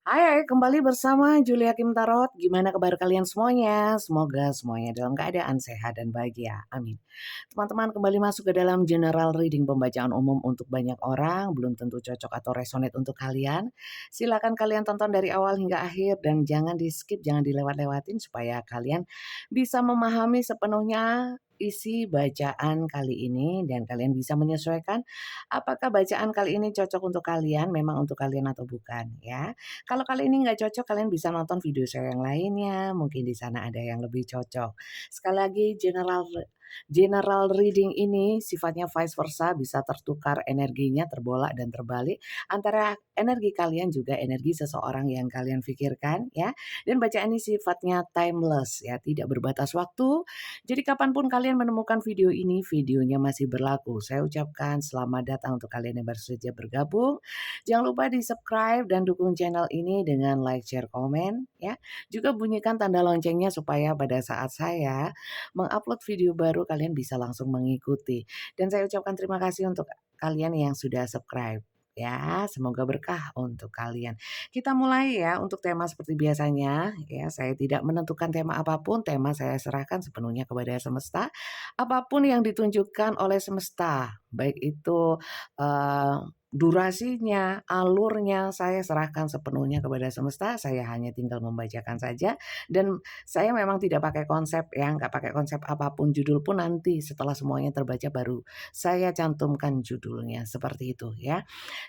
Hai, kembali bersama Julia Kim Tarot. Gimana kabar kalian semuanya? Semoga semuanya dalam keadaan sehat dan bahagia. Amin. Teman-teman kembali masuk ke dalam general reading pembacaan umum untuk banyak orang. Belum tentu cocok atau resonate untuk kalian. Silakan kalian tonton dari awal hingga akhir dan jangan di skip, jangan dilewat-lewatin supaya kalian bisa memahami sepenuhnya isi bacaan kali ini dan kalian bisa menyesuaikan apakah bacaan kali ini cocok untuk kalian, memang untuk kalian atau bukan ya. Kalau kali ini nggak cocok, kalian bisa nonton video saya yang lainnya, mungkin di sana ada yang lebih cocok. Sekali lagi general reading ini sifatnya vice versa, bisa tertukar energinya, terbolak dan terbalik antara energi kalian juga energi seseorang yang kalian pikirkan ya. Dan bacaan ini sifatnya timeless ya, tidak berbatas waktu. Jadi kapanpun kalian menemukan video ini, videonya masih berlaku. Saya ucapkan selamat datang untuk kalian yang baru saja bergabung. Jangan lupa di-subscribe dan dukung channel ini dengan like, share, komen ya. Juga bunyikan tanda loncengnya supaya pada saat saya mengupload video baru kalian bisa langsung mengikuti. Dan saya ucapkan terima kasih untuk kalian yang sudah subscribe. Ya, semoga berkah untuk kalian. Kita mulai ya untuk tema seperti biasanya ya. Saya tidak menentukan tema apapun, tema saya serahkan sepenuhnya kepada semesta. Apapun yang ditunjukkan oleh semesta, baik itu eh, durasinya, alurnya saya serahkan sepenuhnya kepada semesta. Saya hanya tinggal membacakan saja dan saya memang tidak pakai konsep ya, nggak pakai konsep apapun. Judul pun nanti setelah semuanya terbaca baru saya cantumkan judulnya seperti itu ya.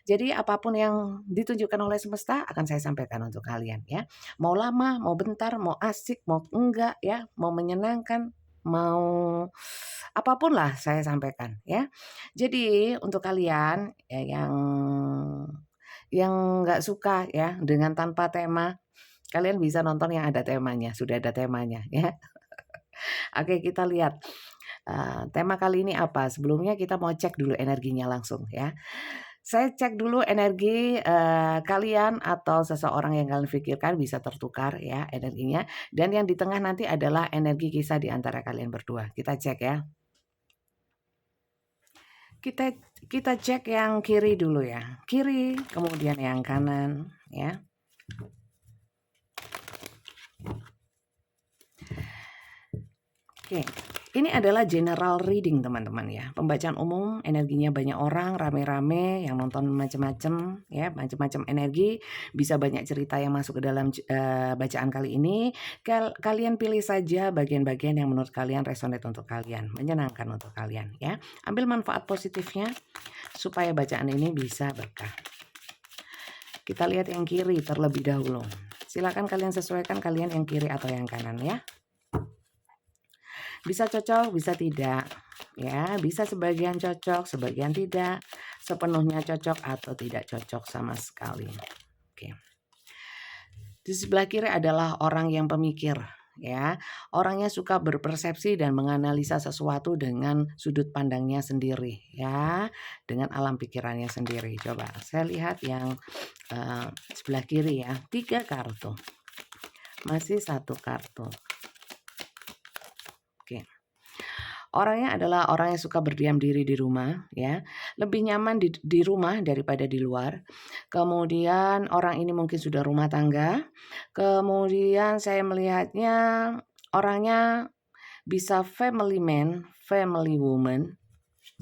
Jadi apapun yang ditunjukkan oleh semesta akan saya sampaikan untuk kalian ya. Mau lama, mau bentar, mau asik, mau enggak ya, mau menyenangkan, mau apapun lah saya sampaikan ya. Jadi untuk kalian ya yang nggak suka ya dengan tanpa tema, kalian bisa nonton yang ada temanya, sudah ada temanya ya. Oke, kita lihat tema kali ini apa. Sebelumnya kita mau cek dulu energinya langsung ya. Saya cek dulu energi kalian atau seseorang yang kalian pikirkan bisa tertukar ya energinya. Dan yang di tengah nanti adalah energi kisah di antara kalian berdua. Kita cek ya. Kita kita cek yang kiri dulu ya. Kiri, kemudian yang kanan ya. Oke, ini adalah general reading teman-teman ya. Pembacaan umum, energinya banyak orang, rame-rame, yang nonton macam-macam ya, macam-macam energi, bisa banyak cerita yang masuk ke dalam bacaan kali ini. Kalian pilih saja bagian-bagian yang menurut kalian resonate untuk kalian, menyenangkan untuk kalian ya. Ambil manfaat positifnya supaya bacaan ini bisa berkah. Kita lihat yang kiri terlebih dahulu. Silakan kalian sesuaikan kalian yang kiri atau yang kanan ya. Bisa cocok, bisa tidak. Ya, bisa sebagian cocok, sebagian tidak, sepenuhnya cocok atau tidak cocok sama sekali. Oke. Di sebelah kiri adalah orang yang pemikir, ya. Orangnya suka berpersepsi dan menganalisa sesuatu dengan sudut pandangnya sendiri, ya, dengan alam pikirannya sendiri. Coba saya lihat yang sebelah kiri ya, 3 kartu. Masih 1 kartu. Oke. Orangnya adalah orang yang suka berdiam diri di rumah ya, lebih nyaman di rumah daripada di luar. Kemudian orang ini mungkin sudah rumah tangga. Kemudian saya melihatnya orangnya bisa family man, family woman,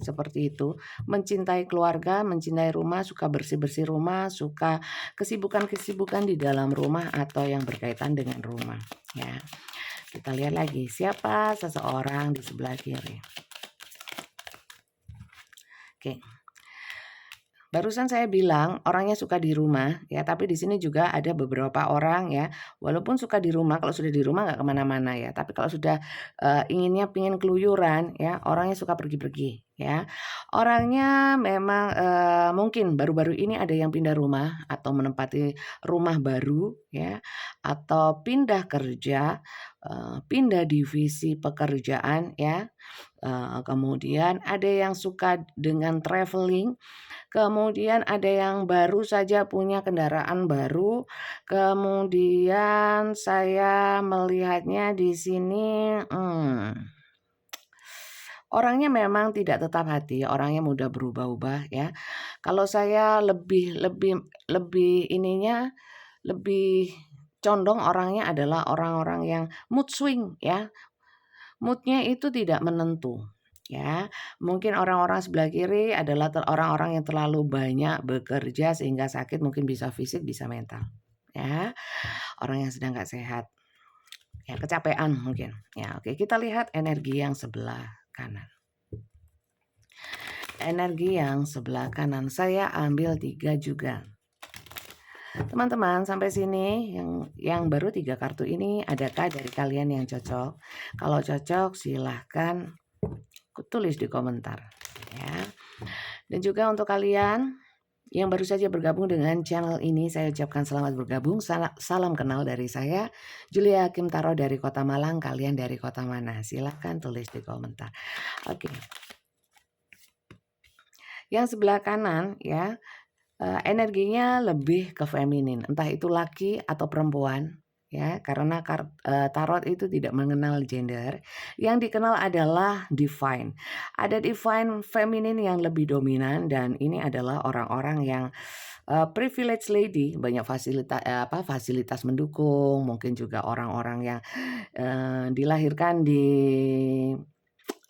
seperti itu. Mencintai keluarga, mencintai rumah, suka bersih-bersih rumah, suka kesibukan-kesibukan di dalam rumah atau yang berkaitan dengan rumah ya. Kita lihat lagi siapa seseorang di sebelah kiri. Oke. Barusan saya bilang orangnya suka di rumah ya, tapi di sini juga ada beberapa orang ya, walaupun suka di rumah, kalau sudah di rumah nggak kemana-mana ya, tapi kalau sudah pingin keluyuran ya, orangnya suka pergi-pergi ya. Orangnya memang mungkin baru-baru ini ada yang pindah rumah atau menempati rumah baru ya, atau pindah kerja, pindah divisi pekerjaan ya. Kemudian ada yang suka dengan traveling. Kemudian ada yang baru saja punya kendaraan baru. Kemudian saya melihatnya di sini, orangnya memang tidak tetap hati, orangnya mudah berubah-ubah ya. Kalau saya lebih lebih condong orangnya adalah orang-orang yang mood swing ya. Mood-nya itu tidak menentu ya. Mungkin orang-orang sebelah kiri adalah orang-orang yang terlalu banyak bekerja sehingga sakit, mungkin bisa fisik bisa mental ya. Orang yang sedang nggak sehat ya, kecapean mungkin ya. Oke, kita lihat energi yang sebelah kanan. Energi yang sebelah kanan saya ambil 3 juga. Teman-teman sampai sini yang baru 3 kartu ini, adakah dari kalian yang cocok? Kalau cocok silahkan tulis di komentar ya. Dan juga untuk kalian yang baru saja bergabung dengan channel ini, saya ucapkan selamat bergabung. Salam kenal dari saya, Julia Kim Tarot dari Kota Malang. Kalian dari kota mana? Silahkan tulis di komentar. Oke. Yang sebelah kanan ya, energinya lebih ke feminin, entah itu laki atau perempuan ya, karena tarot itu tidak mengenal gender. Yang dikenal adalah divine. Ada divine feminin yang lebih dominan, dan ini adalah orang-orang yang privilege lady, banyak fasilitas mendukung, mungkin juga orang-orang yang dilahirkan di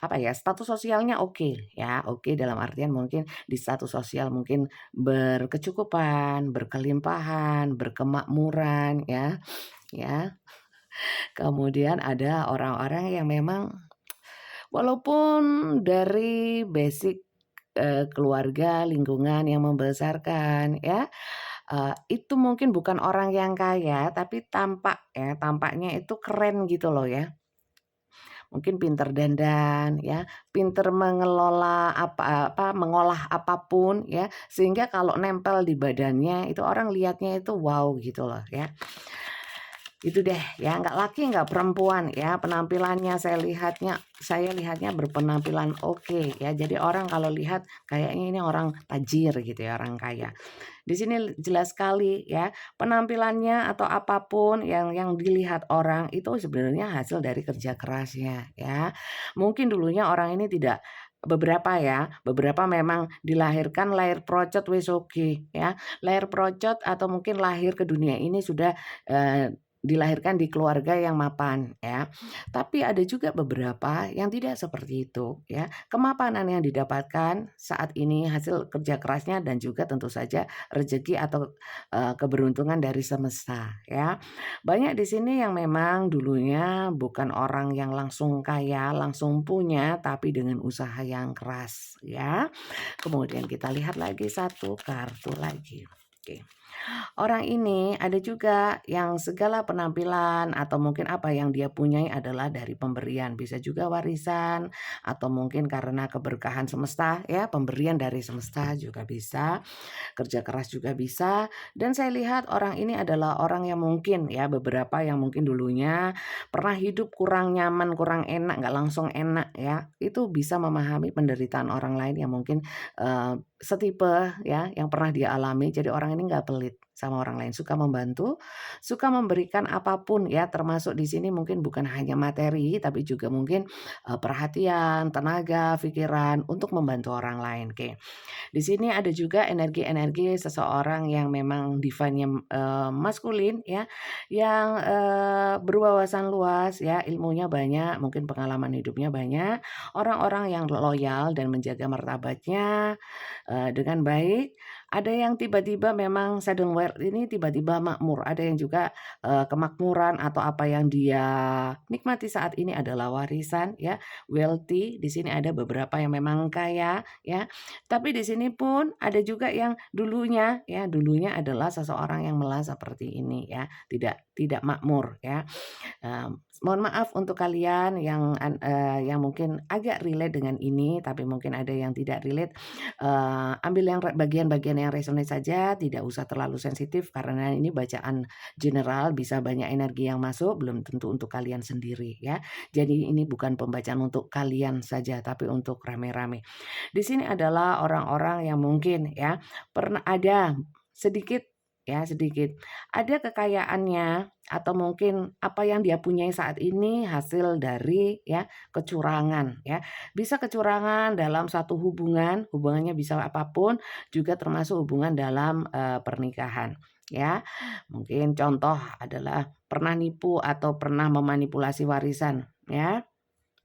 status sosialnya oke ya, oke dalam artian mungkin di status sosial mungkin berkecukupan, berkelimpahan, berkemakmuran ya. Kemudian ada orang-orang yang memang walaupun dari basic keluarga, lingkungan yang membesarkan ya, itu mungkin bukan orang yang kaya, tapi tampaknya itu keren gitu loh ya. Mungkin pinter dandan ya, pinter mengelola mengolah apapun ya, sehingga kalau nempel di badannya itu orang lihatnya itu wow gitu loh ya. Itu deh ya, nggak laki nggak perempuan ya, penampilannya saya lihatnya berpenampilan oke ya. Jadi orang kalau lihat kayaknya ini orang tajir gitu ya, orang kaya. Di sini jelas sekali ya, penampilannya atau apapun yang dilihat orang itu sebenarnya hasil dari kerja kerasnya ya. Mungkin dulunya orang ini tidak, beberapa memang dilahirkan lahir procot wis oke ya. Lahir procot atau mungkin lahir ke dunia ini sudah dilahirkan di keluarga yang mapan ya. Tapi ada juga beberapa yang tidak seperti itu ya. Kemapanan yang didapatkan saat ini hasil kerja kerasnya dan juga tentu saja rezeki atau keberuntungan dari semesta ya. Banyak di sini yang memang dulunya bukan orang yang langsung kaya, langsung punya, tapi dengan usaha yang keras ya. Kemudian kita lihat lagi satu kartu lagi. Oke. Orang ini ada juga yang segala penampilan atau mungkin apa yang dia punyai adalah dari pemberian, bisa juga warisan atau mungkin karena keberkahan semesta ya, pemberian dari semesta juga bisa, kerja keras juga bisa. Dan saya lihat orang ini adalah orang yang mungkin ya, beberapa yang mungkin dulunya pernah hidup kurang nyaman, kurang enak, nggak langsung enak ya, itu bisa memahami penderitaan orang lain yang mungkin setipe ya, yang pernah dia alami. Jadi orang ini nggak pelit sama orang lain, suka membantu, suka memberikan apapun ya, termasuk di sini mungkin bukan hanya materi, tapi juga mungkin perhatian, tenaga, pikiran untuk membantu orang lain. Oke. Di sini ada juga energi-energi seseorang yang memang divine-nya maskulin ya, yang berwawasan luas ya, ilmunya banyak, mungkin pengalaman hidupnya banyak, orang-orang yang loyal dan menjaga martabatnya dengan baik. Ada yang tiba-tiba memang sudden wealth ini tiba-tiba makmur, ada yang juga kemakmuran atau apa yang dia nikmati saat ini adalah warisan ya, wealthy. Di sini ada beberapa yang memang kaya ya. Tapi di sini pun ada juga yang dulunya adalah seseorang yang malah seperti ini ya, tidak makmur ya. Mohon maaf untuk kalian yang mungkin agak relate dengan ini, tapi mungkin ada yang tidak relate. Ambil yang bagian-bagian yang resonate saja, tidak usah terlalu sensitif karena ini bacaan general, bisa banyak energi yang masuk, belum tentu untuk kalian sendiri ya. Jadi ini bukan pembacaan untuk kalian saja, tapi untuk rame-rame. Di sini adalah orang-orang yang mungkin ya pernah ada sedikit ada kekayaannya atau mungkin apa yang dia punyai saat ini hasil dari ya kecurangan ya. Bisa kecurangan dalam satu hubungannya bisa apapun, juga termasuk hubungan dalam pernikahan ya. Mungkin contoh adalah pernah nipu atau pernah memanipulasi warisan, ya.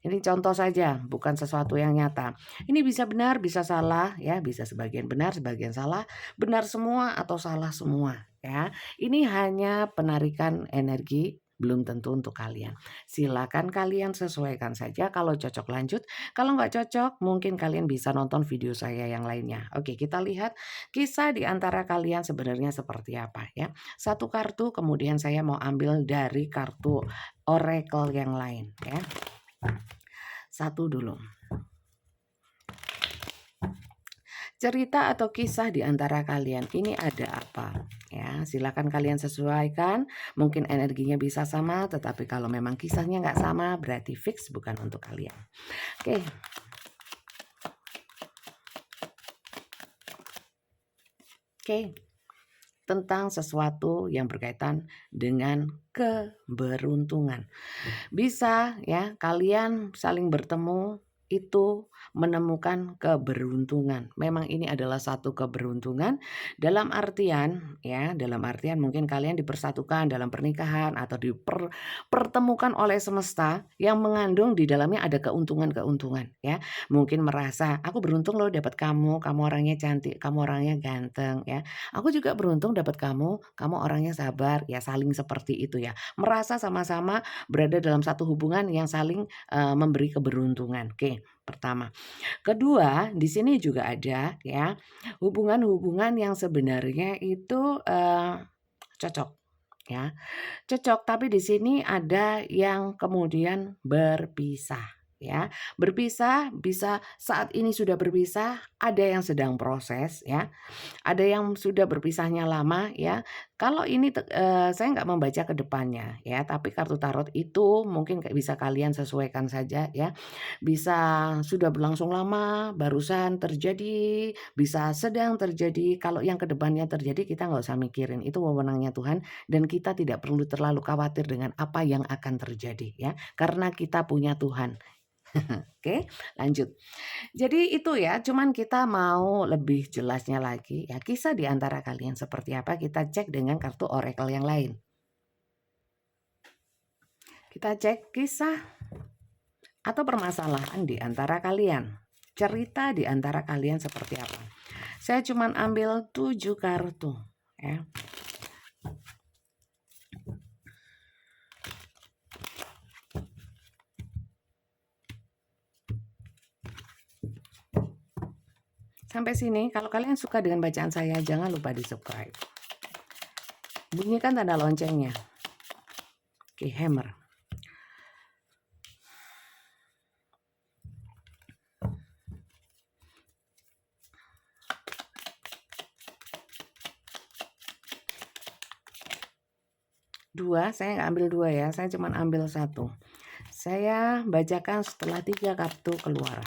Ini contoh saja, bukan sesuatu yang nyata. Ini bisa benar, bisa salah, ya, bisa sebagian benar, sebagian salah, benar semua atau salah semua, ya. Ini hanya penarikan energi, belum tentu untuk kalian. Silakan kalian sesuaikan saja, kalau cocok lanjut, kalau nggak cocok mungkin kalian bisa nonton video saya yang lainnya. Oke, kita lihat kisah di antara kalian sebenarnya seperti apa, ya. Satu kartu, kemudian saya mau ambil dari kartu oracle yang lain, ya. Satu dulu. Cerita atau kisah di antara kalian ini ada apa? Ya, silakan kalian sesuaikan. Mungkin energinya bisa sama, tetapi kalau memang kisahnya nggak sama, berarti fix bukan untuk kalian. Oke. Oke. Tentang sesuatu yang berkaitan dengan keberuntungan. Bisa ya, kalian saling bertemu itu menemukan keberuntungan. Memang ini adalah satu keberuntungan dalam artian ya, dalam artian mungkin kalian dipersatukan dalam pernikahan atau dipertemukan oleh semesta yang mengandung di dalamnya ada keuntungan-keuntungan ya. Mungkin merasa aku beruntung loh dapat kamu, kamu orangnya cantik, kamu orangnya ganteng ya. Aku juga beruntung dapat kamu, kamu orangnya sabar ya, saling seperti itu ya. Merasa sama-sama berada dalam satu hubungan yang saling, memberi keberuntungan. Oke, pertama. Kedua, di sini juga ada ya, hubungan-hubungan yang sebenarnya itu, cocok ya. Cocok, tapi di sini ada yang kemudian berpisah ya. Berpisah bisa saat ini sudah berpisah, ada yang sedang proses ya. Ada yang sudah berpisahnya lama ya. Kalau ini saya nggak membaca ke depannya ya, tapi kartu tarot itu mungkin bisa kalian sesuaikan saja ya. Bisa sudah berlangsung lama, barusan terjadi, bisa sedang terjadi. Kalau yang ke depannya terjadi kita nggak usah mikirin, itu wewenangnya Tuhan dan kita tidak perlu terlalu khawatir dengan apa yang akan terjadi ya, karena kita punya Tuhan. Oke, lanjut. Jadi itu ya, cuman kita mau lebih jelasnya lagi ya, kisah di antara kalian seperti apa kita cek dengan kartu oracle yang lain. Kita cek kisah atau permasalahan di antara kalian. Cerita di antara kalian seperti apa. Saya cuman ambil 7 kartu ya. Sampai sini, kalau kalian suka dengan bacaan saya, jangan lupa di-subscribe. Bunyikan tanda loncengnya. Oke, hammer. Dua, saya nggak ambil dua ya, saya cuma ambil satu. Saya bacakan setelah 3 kartu keluar.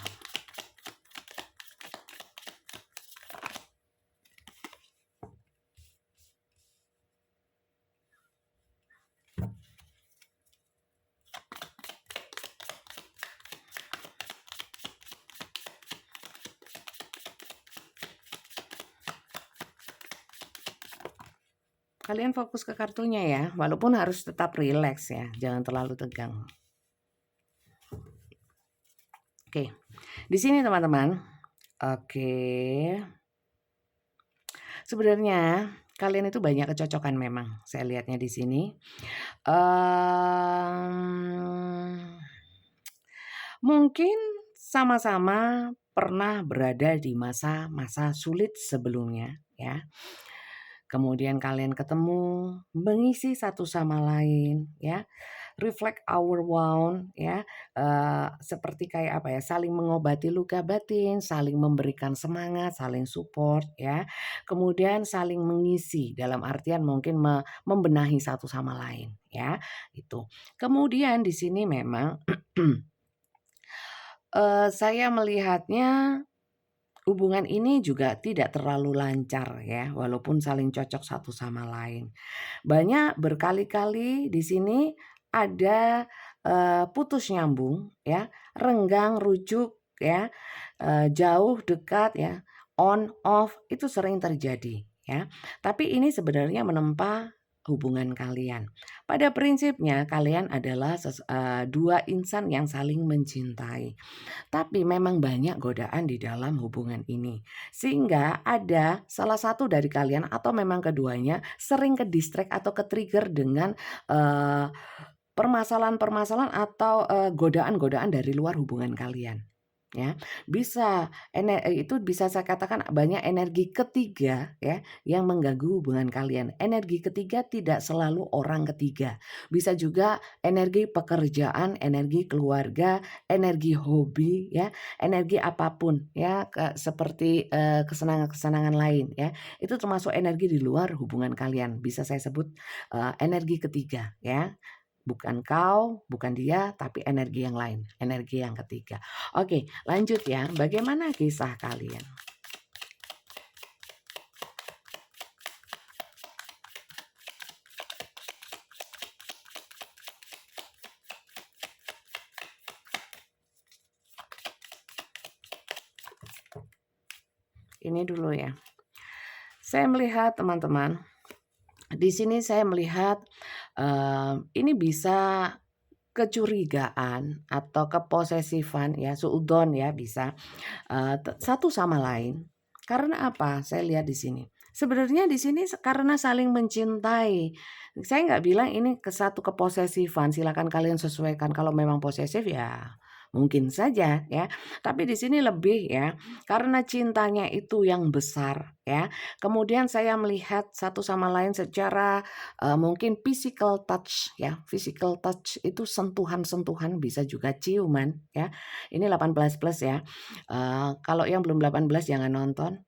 Kalian fokus ke kartunya ya, walaupun harus tetap rileks ya, jangan terlalu tegang. Oke, di sini teman-teman. Oke. Sebenarnya kalian itu banyak kecocokan memang, saya lihatnya di sini. Mungkin sama-sama pernah berada di masa-masa sulit sebelumnya ya. Kemudian kalian ketemu, mengisi satu sama lain ya, reflect our wound ya, seperti kayak apa ya, saling mengobati luka batin, saling memberikan semangat, saling support ya, kemudian saling mengisi dalam artian mungkin membenahi satu sama lain ya, itu. Kemudian di sini memang saya melihatnya hubungan ini juga tidak terlalu lancar ya, walaupun saling cocok satu sama lain. Banyak berkali-kali di sini ada, putus nyambung ya, renggang, rujuk ya, jauh, dekat ya, on, off, itu sering terjadi ya. Tapi ini sebenarnya menempa hubungan kalian. Pada prinsipnya kalian adalah dua insan yang saling mencintai. Tapi memang banyak godaan di dalam hubungan ini. Sehingga ada salah satu dari kalian atau memang keduanya sering ke-distract atau ke-trigger dengan eh, permasalahan-permasalahan atau godaan-godaan dari luar hubungan kalian. Ya, itu bisa saya katakan banyak energi ketiga ya yang mengganggu hubungan kalian. Energi ketiga tidak selalu orang ketiga. Bisa juga energi pekerjaan, energi keluarga, energi hobi ya, energi apapun ya seperti kesenangan-kesenangan lain ya. Itu termasuk energi di luar hubungan kalian. Bisa saya sebut energi ketiga ya. Bukan kau, bukan dia, tapi energi yang lain, energi yang ketiga. Oke, lanjut ya. Bagaimana kisah kalian? Ini dulu ya. Saya melihat teman-teman, di sini saya melihat ini bisa kecurigaan atau keposesifan ya, suudon ya bisa satu sama lain. Karena apa? Saya lihat di sini. Sebenarnya di sini karena saling mencintai. Saya nggak bilang ini ke satu keposesifan. Silakan kalian sesuaikan. Kalau memang posesif ya mungkin saja ya. Tapi di sini lebih ya karena cintanya itu yang besar ya. Kemudian saya melihat satu sama lain secara mungkin physical touch ya. Physical touch itu sentuhan-sentuhan, bisa juga ciuman ya. Ini 18 plus ya. Kalau yang belum 18 jangan nonton.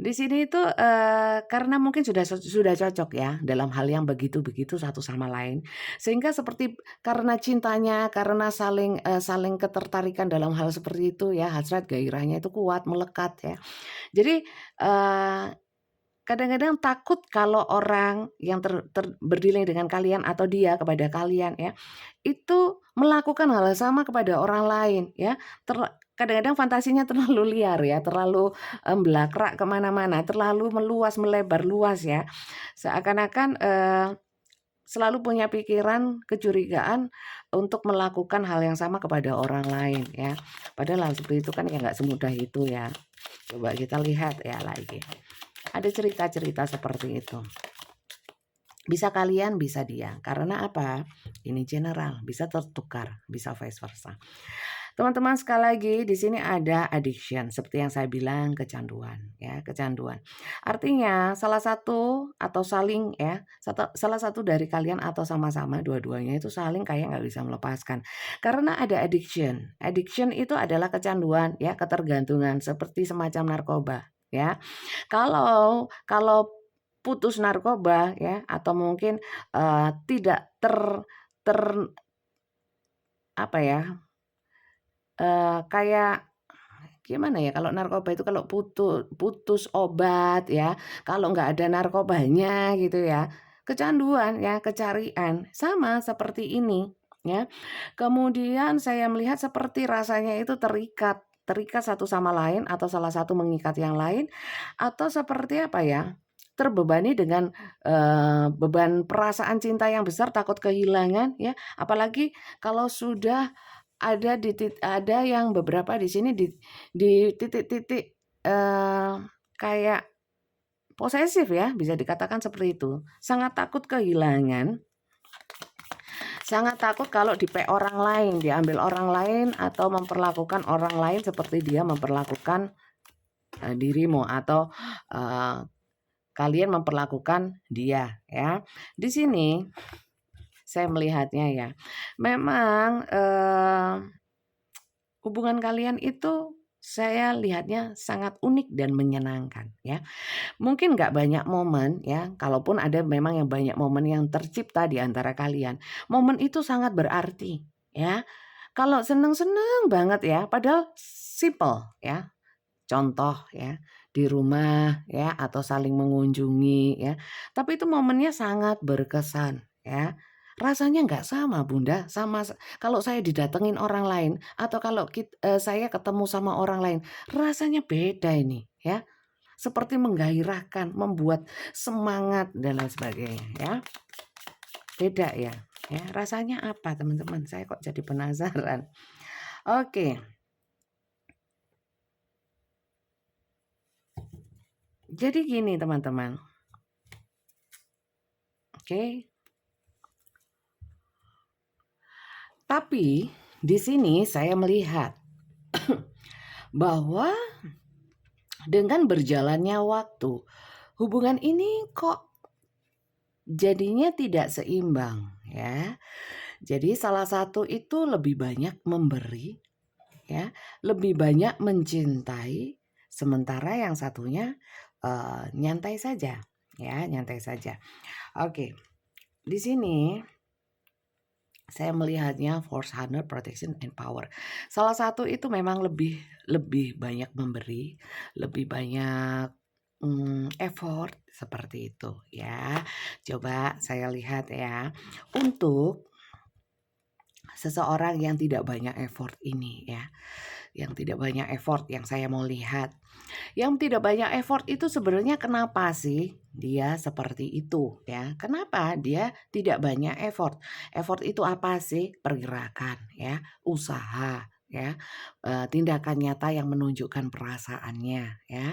Di sini itu karena mungkin sudah cocok ya dalam hal yang begitu-begitu satu sama lain. Sehingga seperti karena cintanya, karena saling ketertarikan dalam hal seperti itu ya, hasrat gairahnya itu kuat, melekat ya. Jadi kadang-kadang takut kalau orang yang berdilai dengan kalian atau dia kepada kalian ya, itu melakukan hal yang sama kepada orang lain ya. Kadang-kadang fantasinya terlalu liar ya, terlalu belakrak kemana-mana, terlalu meluas, melebar luas ya. Seakan-akan selalu punya pikiran, kecurigaan untuk melakukan hal yang sama kepada orang lain ya. Padahal hal seperti itu kan ya nggak semudah itu ya. Coba kita lihat ya lagi. Ada cerita-cerita seperti itu. Bisa kalian, bisa dia. Karena apa? Ini general, bisa tertukar, bisa vice versa. Teman-teman sekali lagi di sini ada addiction seperti yang saya bilang kecanduan ya, kecanduan. Artinya salah satu atau saling ya, salah satu dari kalian atau sama-sama dua-duanya itu saling kayak nggak bisa melepaskan. Karena ada addiction. Addiction itu adalah kecanduan ya, ketergantungan seperti semacam narkoba ya. Kalau putus narkoba ya atau mungkin tidak ter apa ya, kayak gimana ya, kalau narkoba itu kalau putus obat ya, kalau nggak ada narkobanya gitu ya, kecanduan ya, kecarian, sama seperti ini ya. Kemudian saya melihat seperti rasanya itu terikat terikat satu sama lain atau salah satu mengikat yang lain, atau seperti apa ya, terbebani dengan beban perasaan cinta yang besar, takut kehilangan ya, apalagi kalau sudah ada yang beberapa di sini di titik-titik kayak posesif ya, bisa dikatakan seperti itu. Sangat takut kehilangan, sangat takut kalau orang lain, diambil orang lain atau memperlakukan orang lain seperti dia memperlakukan dirimu atau kalian memperlakukan dia ya. Di sini saya melihatnya ya, memang hubungan kalian itu saya lihatnya sangat unik dan menyenangkan ya. Mungkin nggak banyak momen ya, kalaupun ada memang yang banyak momen yang tercipta di antara kalian. Momen itu sangat berarti ya. Kalau seneng-seneng banget ya, padahal simple ya. Contoh ya, di rumah ya atau saling mengunjungi ya. Tapi itu momennya sangat berkesan ya. Rasanya nggak sama Bunda, kalau saya didatengin orang lain atau kalau saya ketemu sama orang lain, rasanya beda ini ya. seperti menggairahkan, membuat semangat dan lain sebagainya ya. Beda ya. Ya, rasanya apa teman-teman? Saya kok jadi penasaran. Oke. Jadi gini teman-teman. Oke. Tapi di sini saya melihat bahwa dengan berjalannya waktu, hubungan ini kok jadinya tidak seimbang ya. Jadi salah satu itu lebih banyak memberi ya, lebih banyak mencintai, sementara yang satunya nyantai saja ya, nyantai saja. Oke. Di sini saya melihatnya force, honor, protection, and power. Salah satu itu memang lebih banyak memberi, lebih banyak effort seperti itu ya. Coba saya lihat ya. Untuk seseorang yang tidak banyak effort ini ya. Yang tidak banyak effort yang saya mau lihat. Yang tidak banyak effort itu sebenarnya kenapa sih dia seperti itu ya? Kenapa dia tidak banyak effort? Effort itu apa sih? Pergerakan ya, usaha ya, tindakan nyata yang menunjukkan perasaannya ya,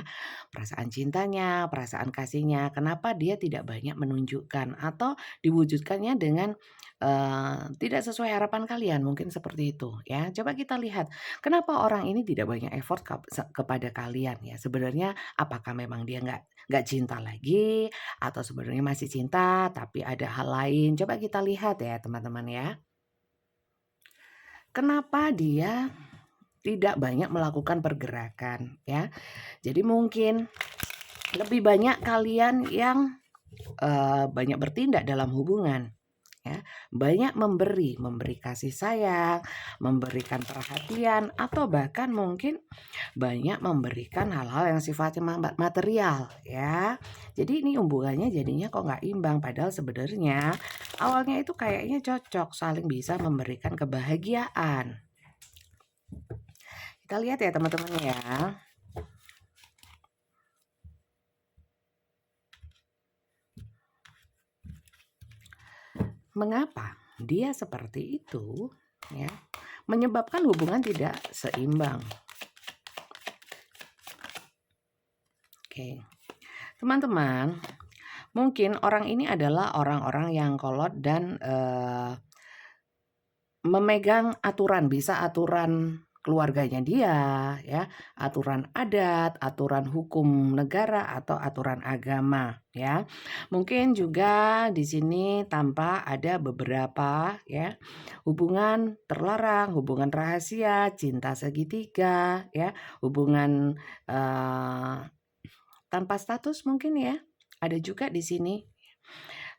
perasaan cintanya, perasaan kasihnya. Kenapa dia tidak banyak menunjukkan atau diwujudkannya dengan tidak sesuai harapan kalian, mungkin seperti itu ya. Coba kita lihat kenapa orang ini tidak banyak effort kepada kalian ya. Sebenarnya apakah memang dia nggak cinta lagi atau sebenarnya masih cinta tapi ada hal lain. Coba kita lihat ya teman-teman ya. Kenapa dia tidak banyak melakukan pergerakan ya. Jadi mungkin lebih banyak kalian yang banyak bertindak dalam hubungan ya, banyak memberi kasih sayang, memberikan perhatian, atau bahkan mungkin banyak memberikan hal-hal yang sifatnya material ya. Jadi ini hubungannya jadinya kok nggak imbang, padahal sebenarnya awalnya itu kayaknya cocok, saling bisa memberikan kebahagiaan. Kita lihat ya teman-teman ya. Mengapa dia seperti itu ya, menyebabkan hubungan tidak seimbang. Oke. Teman-teman, mungkin orang ini adalah orang-orang yang kolot dan memegang aturan, bisa aturan keluarganya dia ya, aturan adat, aturan hukum negara atau aturan agama ya. Mungkin juga di sini tampak ada beberapa ya hubungan terlarang, hubungan rahasia, cinta segitiga ya, hubungan tanpa status mungkin ya. Ada juga di sini.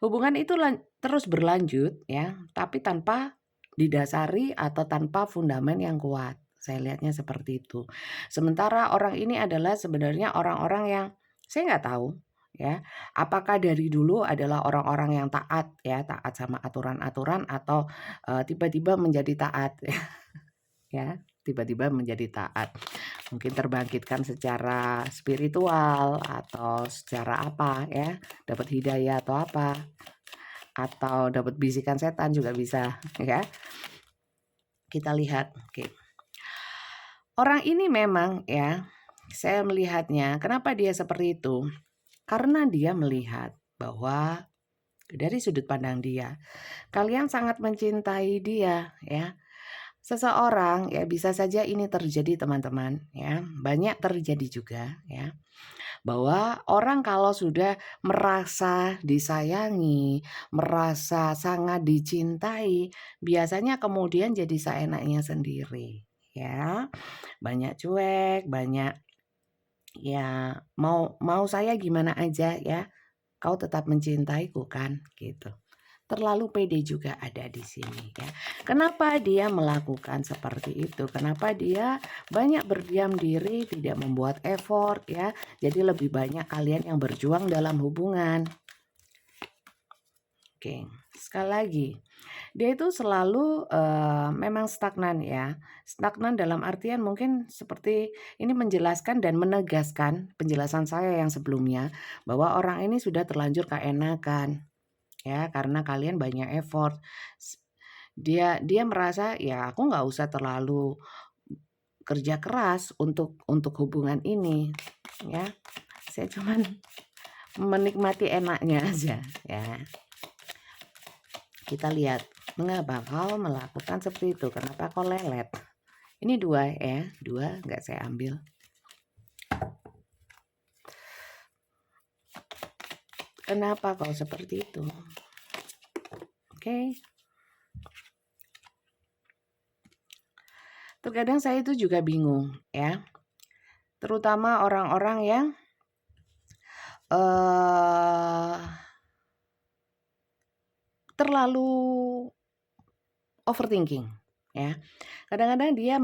Hubungan itu terus berlanjut ya, tapi tanpa didasari atau tanpa fundament yang kuat. Saya lihatnya seperti itu. Sementara orang ini adalah sebenarnya orang-orang yang saya nggak tahu ya, apakah dari dulu adalah orang-orang yang taat ya, taat sama aturan-aturan atau tiba-tiba menjadi taat ya, tiba-tiba menjadi taat. Mungkin terbangkitkan secara spiritual atau secara apa ya, dapat hidayah atau apa. Atau dapat bisikan setan juga bisa ya. Kita lihat. Oke. Orang ini memang ya, saya melihatnya kenapa dia seperti itu? Karena dia melihat bahwa dari sudut pandang dia, kalian sangat mencintai dia ya. Seseorang ya, bisa saja ini terjadi teman-teman ya, banyak terjadi juga ya. Bahwa orang kalau sudah merasa disayangi, merasa sangat dicintai, biasanya kemudian jadi seenaknya sendiri ya. Banyak cuek, banyak ya mau saya gimana aja ya, kau tetap mencintaiku kan gitu. Terlalu pede juga ada di sini ya. Kenapa dia melakukan seperti itu? Kenapa dia banyak berdiam diri, tidak membuat effort ya. Jadi lebih banyak kalian yang berjuang dalam hubungan. Oke, sekali lagi. Dia itu selalu, memang stagnan ya. Stagnan dalam artian mungkin seperti ini menjelaskan dan menegaskan penjelasan saya yang sebelumnya, bahwa orang ini sudah terlanjur keenakan, ya, karena kalian banyak effort. Dia dia merasa, ya aku nggak usah terlalu kerja keras untuk hubungan ini, ya. Saya cuman menikmati enaknya aja, ya. Kita lihat, mengapa kau melakukan seperti itu? Kenapa kau lelet? Ini 2 ya, 2 nggak saya ambil. Kenapa kau seperti itu? Oke. Terkadang saya itu juga bingung ya, terutama orang-orang yang terlalu overthinking ya. Kadang-kadang dia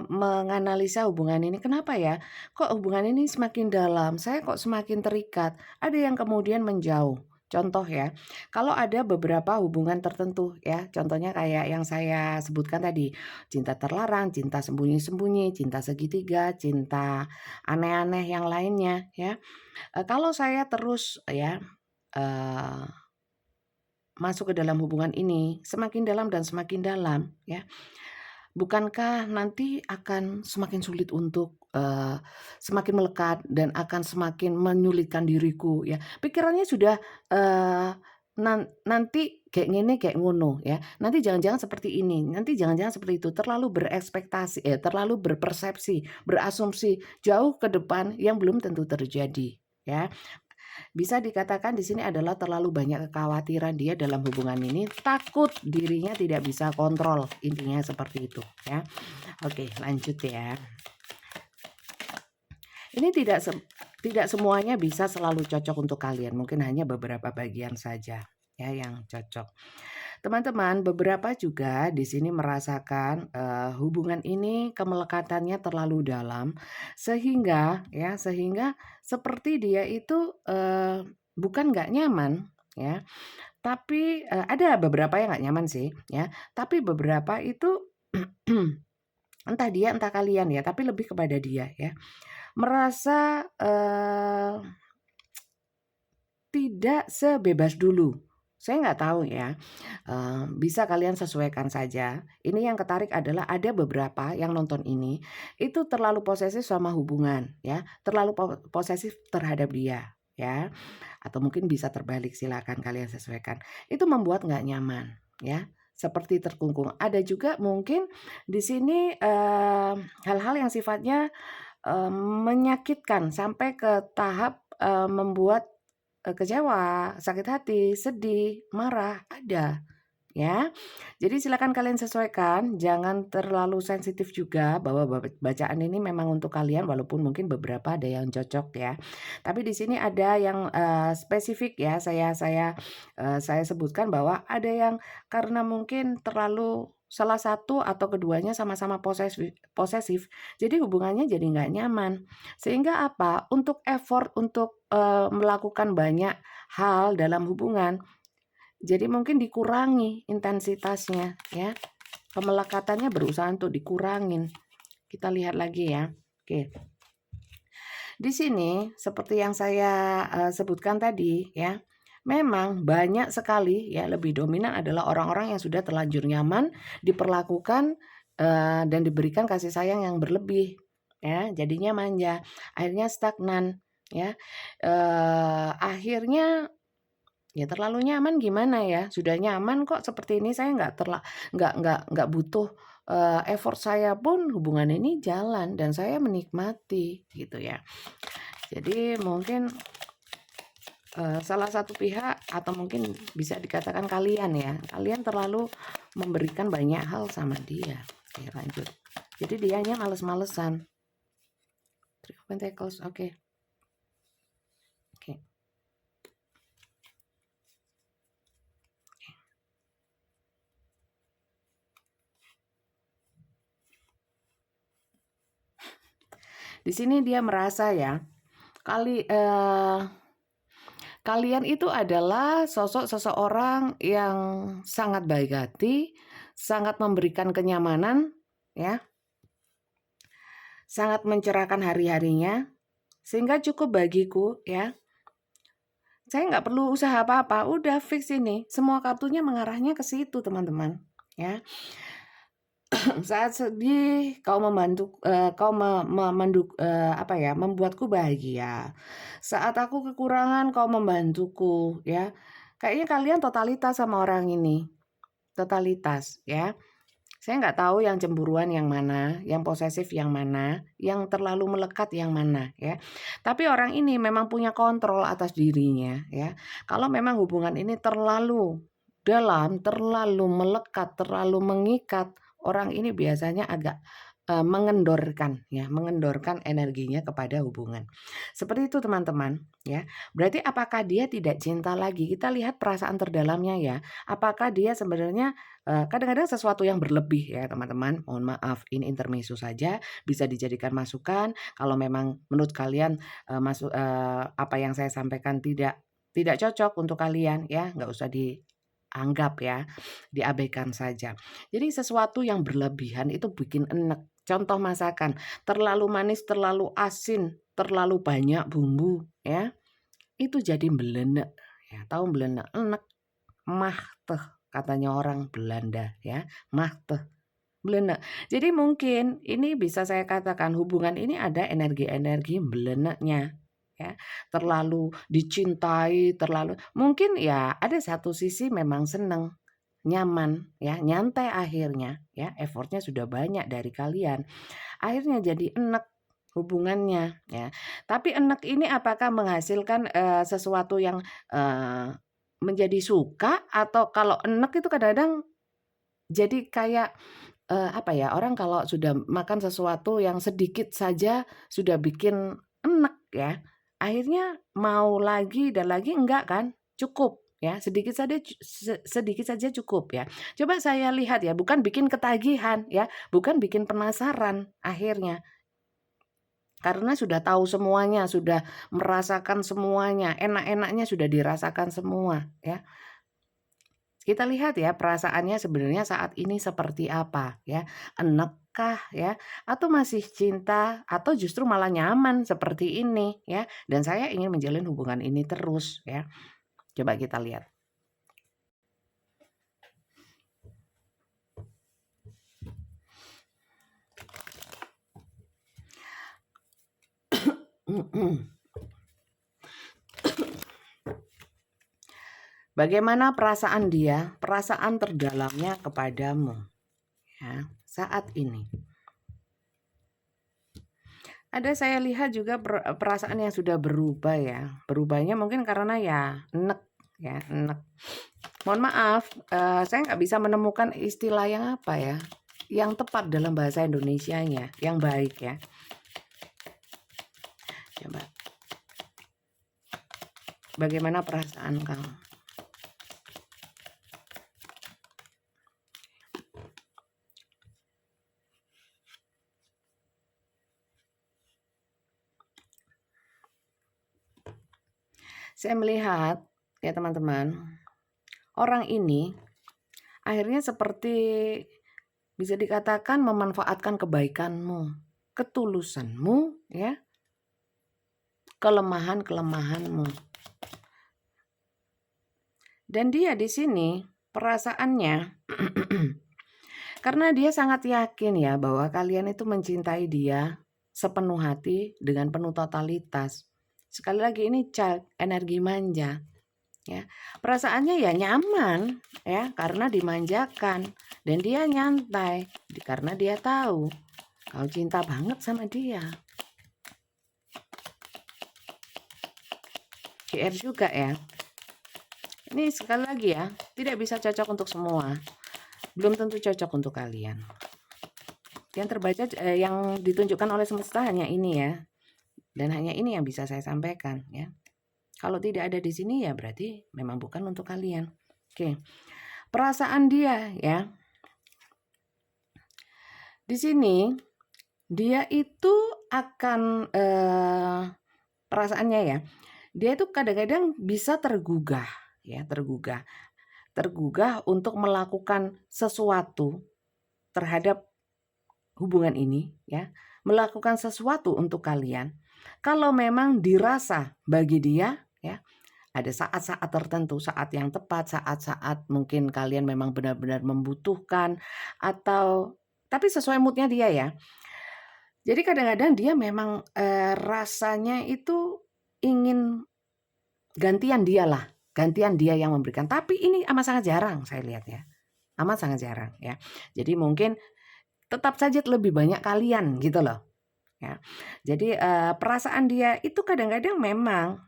menganalisa hubungan ini, kenapa ya? Kok hubungan ini semakin dalam, saya kok semakin terikat. Ada yang kemudian menjauh. Contoh ya, kalau ada beberapa hubungan tertentu ya, contohnya kayak yang saya sebutkan tadi, cinta terlarang, cinta sembunyi-sembunyi, cinta segitiga, cinta aneh-aneh yang lainnya ya. Kalau saya terus ya, eee, masuk ke dalam hubungan ini, semakin dalam dan semakin dalam ya, bukankah nanti akan semakin sulit untuk, semakin melekat dan akan semakin menyulitkan diriku ya. Pikirannya sudah, eee, nanti kayak gini, kayak ngono ya, nanti jangan-jangan seperti ini, nanti jangan-jangan seperti itu, terlalu berekspektasi terlalu berpersepsi, berasumsi jauh ke depan yang belum tentu terjadi ya. Bisa dikatakan di sini adalah terlalu banyak kekhawatiran dia dalam hubungan ini, takut dirinya tidak bisa kontrol, intinya seperti itu ya. Oke, lanjut ya. Ini tidak semuanya bisa selalu cocok untuk kalian, mungkin hanya beberapa bagian saja ya yang cocok. Teman-teman, beberapa juga di sini merasakan, hubungan ini kemelekatannya terlalu dalam, sehingga seperti dia itu, bukan nggak nyaman ya, tapi, ada beberapa yang nggak nyaman sih ya, tapi beberapa itu entah dia entah kalian ya, tapi lebih kepada dia ya, merasa, tidak sebebas dulu. Saya nggak tahu ya, bisa kalian sesuaikan saja. Ini yang ketarik adalah ada beberapa yang nonton ini, itu terlalu posesif sama hubungan ya, terlalu posesif terhadap dia ya, atau mungkin bisa terbalik, silakan kalian sesuaikan. Itu membuat nggak nyaman ya, seperti terkungkung. Ada juga mungkin di sini, hal-hal yang sifatnya, menyakitkan sampai ke tahap, membuat kecewa, sakit hati, sedih, marah, ada, ya. Jadi silakan kalian sesuaikan, jangan terlalu sensitif juga bahwa bacaan ini memang untuk kalian walaupun mungkin beberapa ada yang cocok ya. Tapi di sini ada yang, spesifik ya, saya sebutkan bahwa ada yang karena mungkin terlalu salah satu atau keduanya sama-sama posesif, jadi hubungannya jadi nggak nyaman. Sehingga apa, untuk effort untuk, melakukan banyak hal dalam hubungan, jadi mungkin dikurangi intensitasnya ya, pemelekatannya berusaha untuk dikurangin. Kita lihat lagi ya, oke. Di sini seperti yang saya, sebutkan tadi ya, memang banyak sekali ya, lebih dominan adalah orang-orang yang sudah terlanjur nyaman, diperlakukan, dan diberikan kasih sayang yang berlebih ya, jadinya manja, akhirnya stagnan ya, akhirnya ya terlalu nyaman gimana ya, sudah nyaman kok seperti ini, saya nggak butuh, effort saya pun hubungan ini jalan dan saya menikmati gitu ya. Jadi mungkin, salah satu pihak atau mungkin bisa dikatakan kalian ya, kalian terlalu memberikan banyak hal sama dia. Oke lanjut. Jadi dianya males-malesan. Three of Pentacles, oke. Oke. Di sini dia merasa ya, kali Kalian itu adalah sosok seseorang yang sangat baik hati, sangat memberikan kenyamanan, ya, sangat mencerahkan hari-harinya, sehingga cukup bagiku, ya. Saya nggak perlu usaha apa-apa, udah fix ini. Semua kartunya mengarahnya ke situ, teman-teman, ya. Saat sedih kau membantu, kau membuatku bahagia. Saat aku kekurangan kau membantuku, ya. Kayaknya kalian totalitas sama orang ini, totalitas, ya. Saya nggak tahu yang cemburuan yang mana, yang posesif yang mana, yang terlalu melekat yang mana, ya. Tapi orang ini memang punya kontrol atas dirinya, ya. Kalau memang hubungan ini terlalu dalam, terlalu melekat, terlalu mengikat, orang ini biasanya agak mengendorkan, ya, mengendorkan energinya kepada hubungan. Seperti itu, teman-teman, ya. Berarti apakah dia tidak cinta lagi? Kita lihat perasaan terdalamnya, ya. Apakah dia sebenarnya kadang-kadang sesuatu yang berlebih, ya, teman-teman. Mohon maaf, ini intermezzo saja, bisa dijadikan masukan. Kalau memang menurut kalian apa yang saya sampaikan tidak cocok untuk kalian, ya, nggak usah dianggap, ya, diabaikan saja. Jadi sesuatu yang berlebihan itu bikin enek. Contoh masakan, terlalu manis, terlalu asin, terlalu banyak bumbu, ya, itu jadi mbelenek, ya. Tahu mbelenek? Enek, mah teh katanya orang Belanda, ya, mah teh, mbelenek. Jadi mungkin ini bisa saya katakan hubungan ini ada energi-energi mbeleneknya, ya. Terlalu dicintai, terlalu mungkin ya ada satu sisi memang seneng, nyaman, ya, nyantai akhirnya, ya, effortnya sudah banyak dari kalian. Akhirnya jadi enek hubungannya, ya. Tapi enek ini apakah menghasilkan, sesuatu yang, menjadi suka atau kalau enek itu kadang-kadang jadi kayak, apa ya, orang kalau sudah makan sesuatu yang sedikit saja sudah bikin enek, ya. Akhirnya mau lagi dan lagi enggak kan, cukup, ya, sedikit saja cukup, ya. Coba saya lihat ya, bukan bikin ketagihan, ya, bukan bikin penasaran akhirnya. Karena sudah tahu semuanya, sudah merasakan semuanya, enak-enaknya sudah dirasakan semua, ya. Kita lihat ya perasaannya sebenarnya saat ini seperti apa, ya. Enek kah, ya, atau masih cinta, atau justru malah nyaman seperti ini, ya, dan saya ingin menjalin hubungan ini terus, ya. Coba kita lihat. Bagaimana perasaan dia, perasaan terdalamnya kepadamu, ya, saat ini. Ada saya lihat juga perasaan yang sudah berubah, ya. Berubahnya mungkin karena ya enek, ya, enek. Mohon maaf, saya nggak bisa menemukan istilah yang apa ya, yang tepat dalam bahasa Indonesianya, yang baik, ya. Coba. Bagaimana perasaan kamu? Saya melihat, ya teman-teman, orang ini akhirnya seperti bisa dikatakan memanfaatkan kebaikanmu, ketulusanmu, ya, kelemahan-kelemahanmu. Dan dia di sini perasaannya karena dia sangat yakin ya bahwa kalian itu mencintai dia sepenuh hati dengan penuh totalitas. Sekali lagi ini child, energi manja, ya. Perasaannya ya nyaman, ya, karena dimanjakan, dan dia nyantai karena dia tahu kau cinta banget sama dia. GR juga ya. Ini sekali lagi ya, tidak bisa cocok untuk semua. Belum tentu cocok untuk kalian. Yang terbaca yang ditunjukkan oleh semesta hanya ini ya. Dan hanya ini yang bisa saya sampaikan, ya. Kalau tidak ada di sini ya berarti memang bukan untuk kalian. Oke. Perasaan dia, ya. Di sini dia itu akan perasaannya ya. dia itu kadang-kadang bisa tergugah ya, tergugah untuk melakukan sesuatu terhadap hubungan ini ya, melakukan sesuatu untuk kalian. Kalau memang dirasa bagi dia ya, ada saat-saat tertentu, saat yang tepat, saat-saat mungkin kalian memang benar-benar membutuhkan atau tapi sesuai moodnya dia ya. Jadi kadang-kadang dia memang, rasanya itu ingin gantian dia yang memberikan, tapi ini amat sangat jarang saya lihat ya, amat sangat jarang ya. Jadi mungkin tetap saja lebih banyak kalian gitu loh ya. Jadi, perasaan dia itu kadang-kadang memang,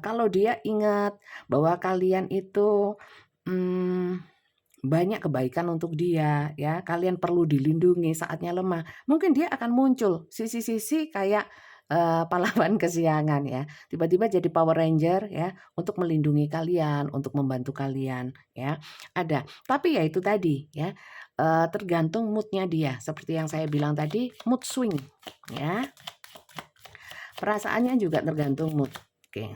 kalau dia ingat bahwa kalian itu, mmm, banyak kebaikan untuk dia ya, kalian perlu dilindungi saatnya lemah, mungkin dia akan muncul sisi-sisi kayak, pahlawan kesiangan ya, tiba-tiba jadi Power Ranger ya, untuk melindungi kalian, untuk membantu kalian ya, ada. Tapi ya itu tadi ya, tergantung mood-nya dia, seperti yang saya bilang tadi, mood swing ya, perasaannya juga tergantung mood. Oke,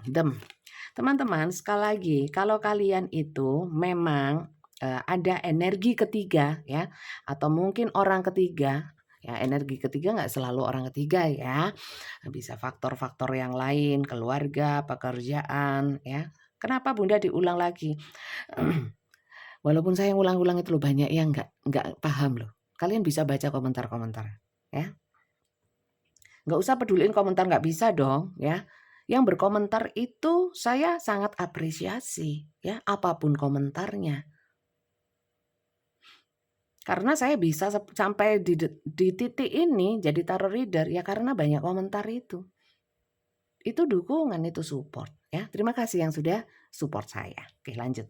teman-teman sekali lagi, kalau kalian itu memang ada energi ketiga ya, atau mungkin orang ketiga ya, energi ketiga nggak selalu orang ketiga ya, bisa faktor-faktor yang lain, keluarga, pekerjaan ya. Kenapa Bunda diulang lagi? Walaupun saya ulang-ulang itu loh, banyak yang nggak paham loh. Kalian bisa baca komentar-komentar ya. Nggak usah peduliin komentar, nggak bisa dong ya. Yang berkomentar itu saya sangat apresiasi ya, apapun komentarnya. Karena saya bisa sampai di titik ini jadi tarot reader ya karena banyak komentar itu. Itu dukungan, itu support ya. Terima kasih yang sudah support saya. Oke, lanjut.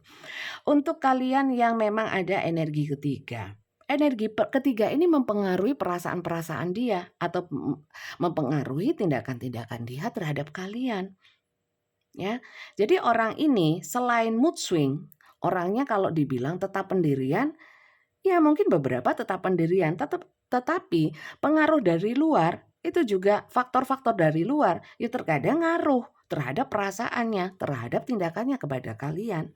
Untuk kalian yang memang ada energi ketiga. Energi ketiga ini mempengaruhi perasaan-perasaan dia atau mempengaruhi tindakan-tindakan dia terhadap kalian. Ya. Jadi orang ini selain mood swing, orangnya kalau dibilang tetap pendirian, ya mungkin beberapa tetap pendirian, tetapi pengaruh dari luar itu juga faktor-faktor dari luar ya terkadang ngaruh terhadap perasaannya, terhadap tindakannya kepada kalian.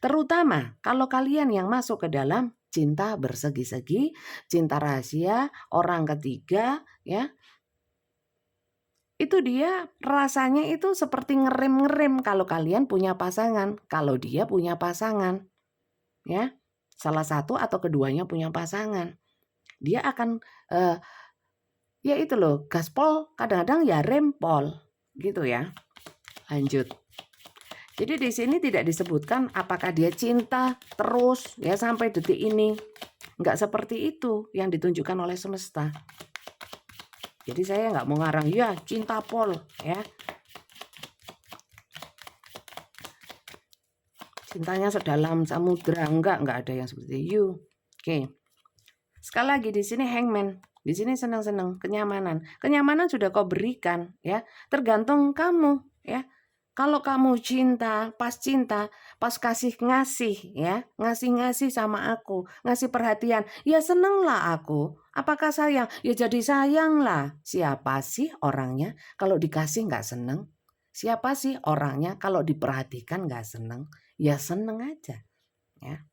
Terutama kalau kalian yang masuk ke dalam cinta bersegi-segi, cinta rahasia, orang ketiga ya. Itu dia rasanya itu seperti ngerem-ngerem kalau kalian punya pasangan, kalau dia punya pasangan. Ya. Salah satu atau keduanya punya pasangan. Dia akan ya itu loh, gaspol kadang-kadang ya rempol gitu ya. Lanjut. Jadi di sini tidak disebutkan apakah dia cinta terus ya sampai detik ini. Enggak seperti itu yang ditunjukkan oleh semesta. Jadi saya nggak mau ngarang ya cinta pol ya. Cintanya sedalam samudra, enggak ada yang seperti you. Oke. Sekali lagi di sini hangman. Di sini senang-senang, kenyamanan. Kenyamanan sudah kau berikan ya. Tergantung kamu ya. Kalau kamu cinta, pas kasih ngasih ya, ngasih sama aku, ngasih perhatian, ya senenglah aku. Apakah sayang? Ya jadi sayang lah. Siapa sih orangnya kalau dikasih nggak seneng? Siapa sih orangnya kalau diperhatikan nggak seneng? Ya seneng aja ya.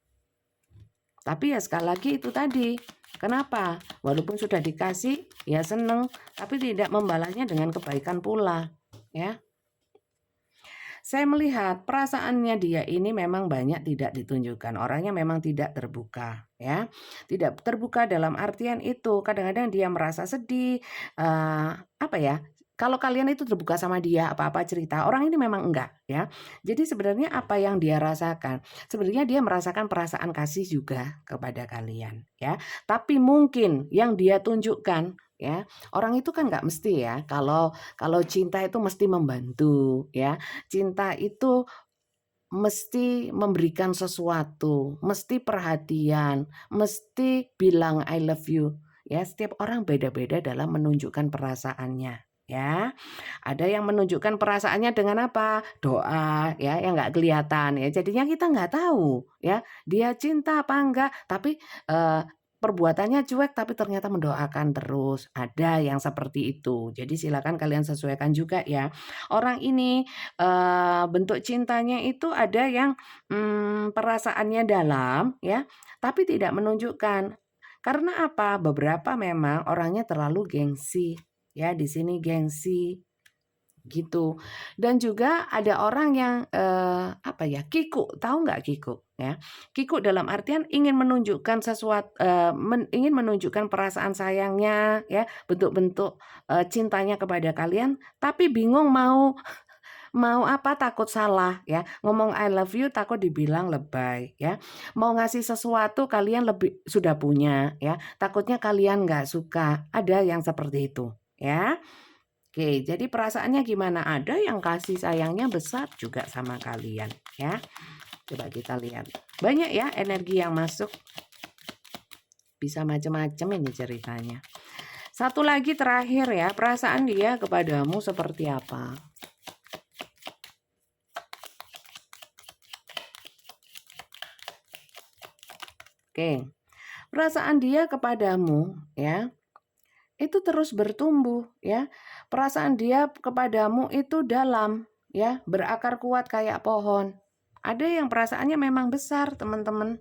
Tapi ya sekali lagi itu tadi, kenapa? Walaupun sudah dikasih, ya seneng, tapi tidak membalasnya dengan kebaikan pula ya. Saya melihat perasaannya dia ini memang banyak tidak ditunjukkan. Orangnya memang tidak terbuka ya. Tidak terbuka dalam artian itu kadang-kadang dia merasa sedih, apa ya, kalau kalian itu terbuka sama dia apa-apa cerita, orang ini memang enggak ya. Jadi sebenarnya apa yang dia rasakan? Sebenarnya dia merasakan perasaan kasih juga kepada kalian ya. Tapi mungkin yang dia tunjukkan ya, orang itu kan nggak mesti ya kalau cinta itu mesti membantu ya. Cinta itu mesti memberikan sesuatu, mesti perhatian, mesti bilang I love you. Ya, setiap orang beda-beda dalam menunjukkan perasaannya. Ya, ada yang menunjukkan perasaannya dengan apa? Doa, ya, yang nggak kelihatan. Ya, jadinya kita nggak tahu, ya, dia cinta apa enggak. Tapi perbuatannya cuek tapi ternyata mendoakan terus. Ada yang seperti itu. Jadi silakan kalian sesuaikan juga ya. Orang ini bentuk cintanya itu ada yang perasaannya dalam ya, tapi tidak menunjukkan. Karena apa? Beberapa memang orangnya terlalu gengsi. Ya, di sini gengsi gitu. Dan juga ada orang yang apa ya, kikuk, tahu nggak kikuk ya? Kikuk dalam artian ingin menunjukkan sesuatu, ingin menunjukkan perasaan sayangnya ya, bentuk-bentuk cintanya kepada kalian, tapi bingung mau mau apa, takut salah ya. Ngomong I love you takut dibilang lebay ya. Mau ngasih sesuatu kalian lebih sudah punya ya. Takutnya kalian nggak suka. Ada yang seperti itu ya. Oke, jadi perasaannya gimana? Ada yang kasih sayangnya besar juga sama kalian ya. Coba kita lihat. Banyak ya energi yang masuk. Bisa macam-macam ini ceritanya. Satu lagi terakhir ya, perasaan dia kepadamu seperti apa? Oke. Perasaan dia kepadamu ya, itu terus bertumbuh ya. Perasaan dia kepadamu itu dalam ya, berakar kuat kayak pohon. Ada yang perasaannya memang besar, teman-teman.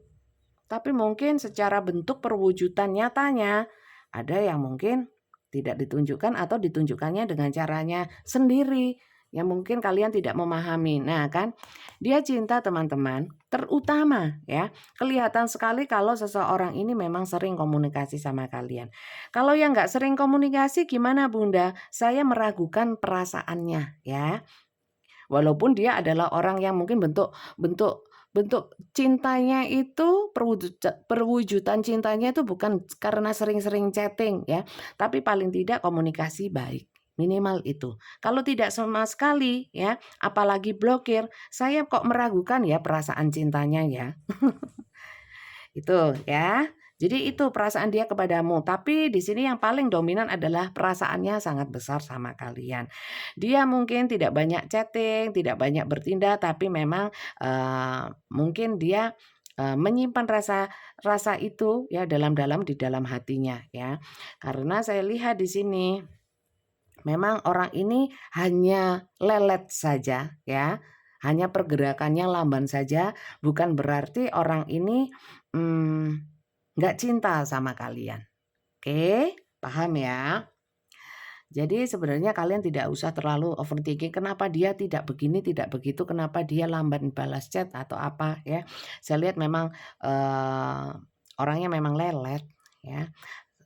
Tapi mungkin secara bentuk perwujudan nyatanya ada yang mungkin tidak ditunjukkan atau ditunjukkannya dengan caranya sendiri yang mungkin kalian tidak memahami. Nah, kan dia cinta teman-teman, terutama ya, kelihatan sekali kalau seseorang ini memang sering komunikasi sama kalian. Kalau yang nggak sering komunikasi gimana Bunda? Saya meragukan perasaannya ya. Walaupun dia adalah orang yang mungkin bentuk bentuk bentuk cintanya itu perwujudan cintanya itu bukan karena sering-sering chatting ya, tapi paling tidak komunikasi baik. Minimal itu. Kalau tidak sama sekali ya, apalagi blokir, saya kok meragukan ya perasaan cintanya ya. Itu ya. Jadi itu perasaan dia kepadamu, tapi di sini yang paling dominan adalah perasaannya sangat besar sama kalian. Dia mungkin tidak banyak chatting, tidak banyak bertindak, tapi memang mungkin dia menyimpan rasa itu ya dalam-dalam di dalam hatinya ya. Karena saya lihat di sini memang orang ini hanya lelet saja ya. Hanya pergerakannya lamban saja, bukan berarti orang ini nggak cinta sama kalian. Oke, paham ya? Jadi sebenarnya kalian tidak usah terlalu overthinking kenapa dia tidak begini, tidak begitu, kenapa dia lamban balas chat atau apa ya. Saya lihat memang orangnya memang lelet ya.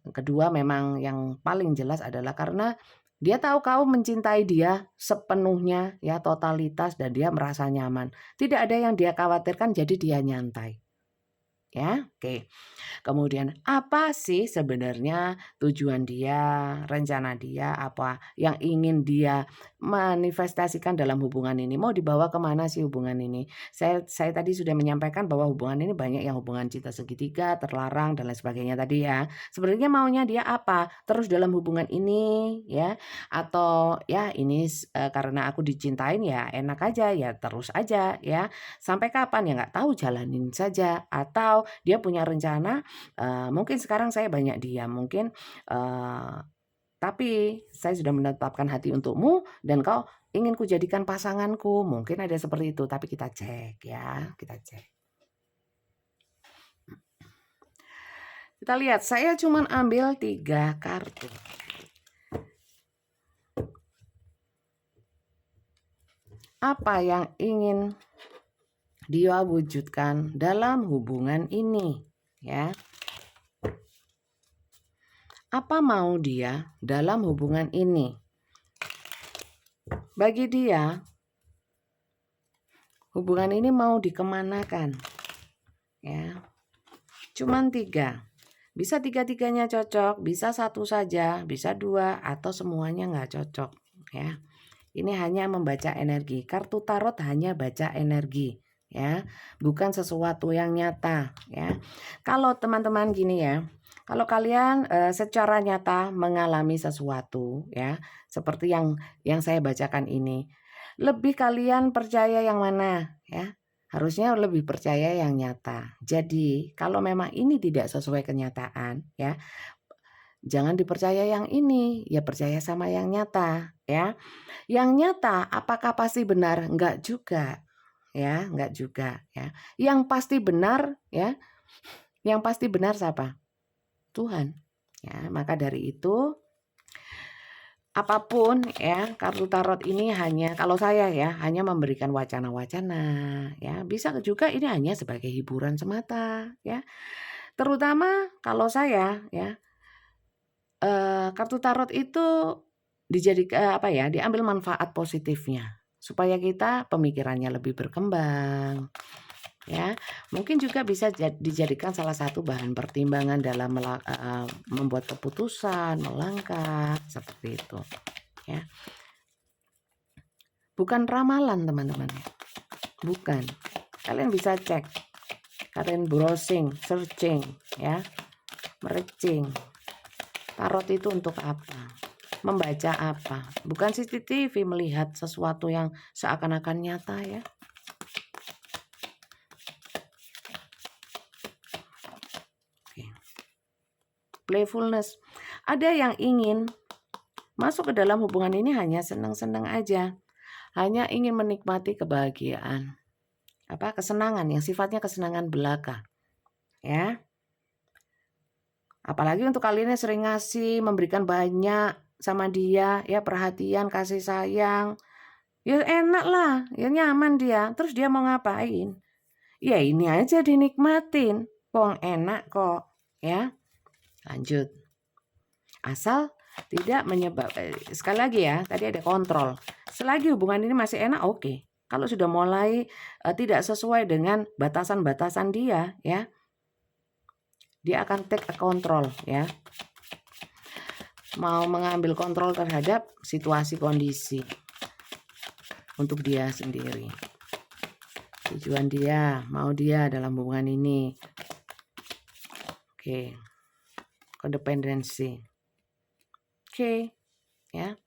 Kedua memang yang paling jelas adalah karena dia tahu kau mencintai dia sepenuhnya ya, totalitas, dan dia merasa nyaman. Tidak ada yang dia khawatirkan, jadi dia nyantai. Ya, oke. Kemudian apa sih sebenarnya tujuan dia, rencana dia, apa yang ingin dia manifestasikan dalam hubungan ini? Mau dibawa kemana sih hubungan ini? Saya tadi sudah menyampaikan bahwa hubungan ini banyak yang hubungan cinta segitiga, terlarang dan lain sebagainya tadi ya. Sebenarnya maunya dia apa? Terus dalam hubungan ini ya, atau ya ini karena aku dicintain ya enak aja ya terus aja ya. Sampai kapan ya nggak tahu, jalanin saja. Atau dia punya rencana, mungkin sekarang saya banyak diam, mungkin tapi saya sudah menetapkan hati untukmu dan kau ingin kujadikan pasanganku. Mungkin ada seperti itu, tapi kita cek ya, kita cek. Kita lihat, saya cuma ambil 3 kartu. Apa yang ingin dia wujudkan dalam hubungan ini ya? Apa mau dia dalam hubungan ini? Bagi dia, hubungan ini mau dikemanakan ya? Cuman 3. Bisa 3-3-nya cocok, bisa 1 saja, bisa 2, atau semuanya nggak cocok ya. Ini hanya membaca energi. Kartu tarot hanya baca energi ya, bukan sesuatu yang nyata ya. Kalau teman-teman gini ya, kalau kalian secara nyata mengalami sesuatu ya, seperti yang saya bacakan ini, lebih kalian percaya yang mana ya? Harusnya lebih percaya yang nyata. Jadi, kalau memang ini tidak sesuai kenyataan, ya, jangan dipercaya yang ini, ya percaya sama yang nyata, ya. Yang nyata apakah pasti benar? Enggak juga, ya, enggak juga, ya. Yang pasti benar, ya, yang pasti benar siapa? Tuhan. Ya, maka dari itu apapun ya, kartu tarot ini hanya kalau saya ya, hanya memberikan wacana-wacana ya, bisa juga ini hanya sebagai hiburan semata ya. Terutama kalau saya ya, kartu tarot itu apa ya, diambil manfaat positifnya, supaya kita pemikirannya lebih berkembang ya. Mungkin juga bisa dijadikan salah satu bahan pertimbangan dalam membuat keputusan, melangkah, seperti itu ya. Bukan ramalan teman-teman, bukan. Kalian bisa cek, kalian browsing, searching ya, mercing. Tarot itu untuk apa? Membaca apa? Bukan CCTV melihat sesuatu yang seakan-akan nyata ya. Oke. Playfulness. Ada yang ingin masuk ke dalam hubungan ini hanya senang-senang aja. Hanya ingin menikmati kebahagiaan. Kesenangan yang sifatnya kesenangan belaka. Ya. Apalagi untuk kalian yang sering ngasih, memberikan banyak sama dia, ya perhatian, kasih sayang. Ya enak lah, ya nyaman dia. Terus dia mau ngapain? Ya ini aja dinikmatin. Wong enak kok, ya. Lanjut. Asal tidak sekali lagi ya, tadi ada kontrol. Selagi hubungan ini masih enak, oke. Kalau sudah mulai tidak sesuai dengan batasan-batasan dia, ya, dia akan take a control ya. Mau mengambil kontrol terhadap situasi kondisi untuk dia sendiri. Tujuan dia, mau dia dalam hubungan ini. Oke. Kodependensi. Oke. Ya.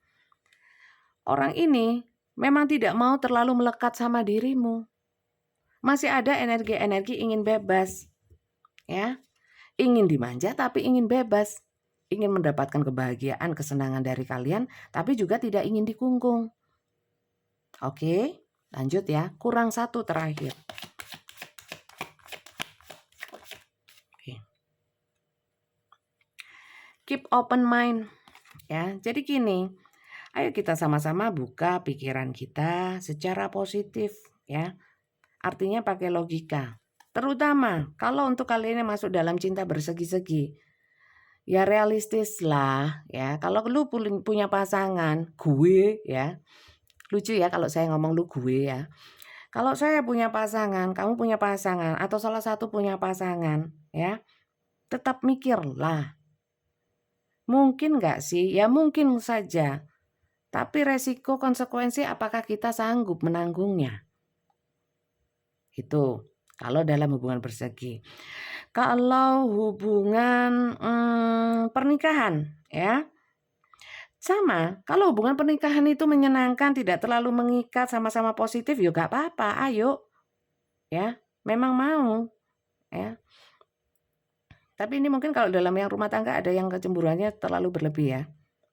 Orang ini memang tidak mau terlalu melekat sama dirimu. Masih ada energi-energi ingin bebas. Ya. Ingin dimanja tapi ingin bebas. Ingin mendapatkan kebahagiaan, kesenangan dari kalian, tapi juga tidak ingin dikungkung. Oke, lanjut ya. Kurang satu terakhir. Oke. Keep open mind. Ya, jadi gini. Ayo kita sama-sama buka pikiran kita secara positif ya. Artinya pakai logika. Terutama kalau untuk kalian yang masuk dalam cinta bersegi-segi. Ya realistis lah ya. Kalau lu punya pasangan, gue ya. Lucu ya kalau saya ngomong lu gue ya. Kalau saya punya pasangan, kamu punya pasangan, atau salah satu punya pasangan ya. Tetap mikirlah. Mungkin gak sih? Ya mungkin saja. Tapi resiko konsekuensi apakah kita sanggup menanggungnya? Itu kalau dalam hubungan bersegi. Kalau hubungan pernikahan ya. Sama, kalau hubungan pernikahan itu menyenangkan, tidak terlalu mengikat, sama-sama positif, ya gak apa-apa, ayo. Ya, memang mau. Ya. Tapi ini mungkin kalau dalam yang rumah tangga ada yang kecemburuannya terlalu berlebih ya.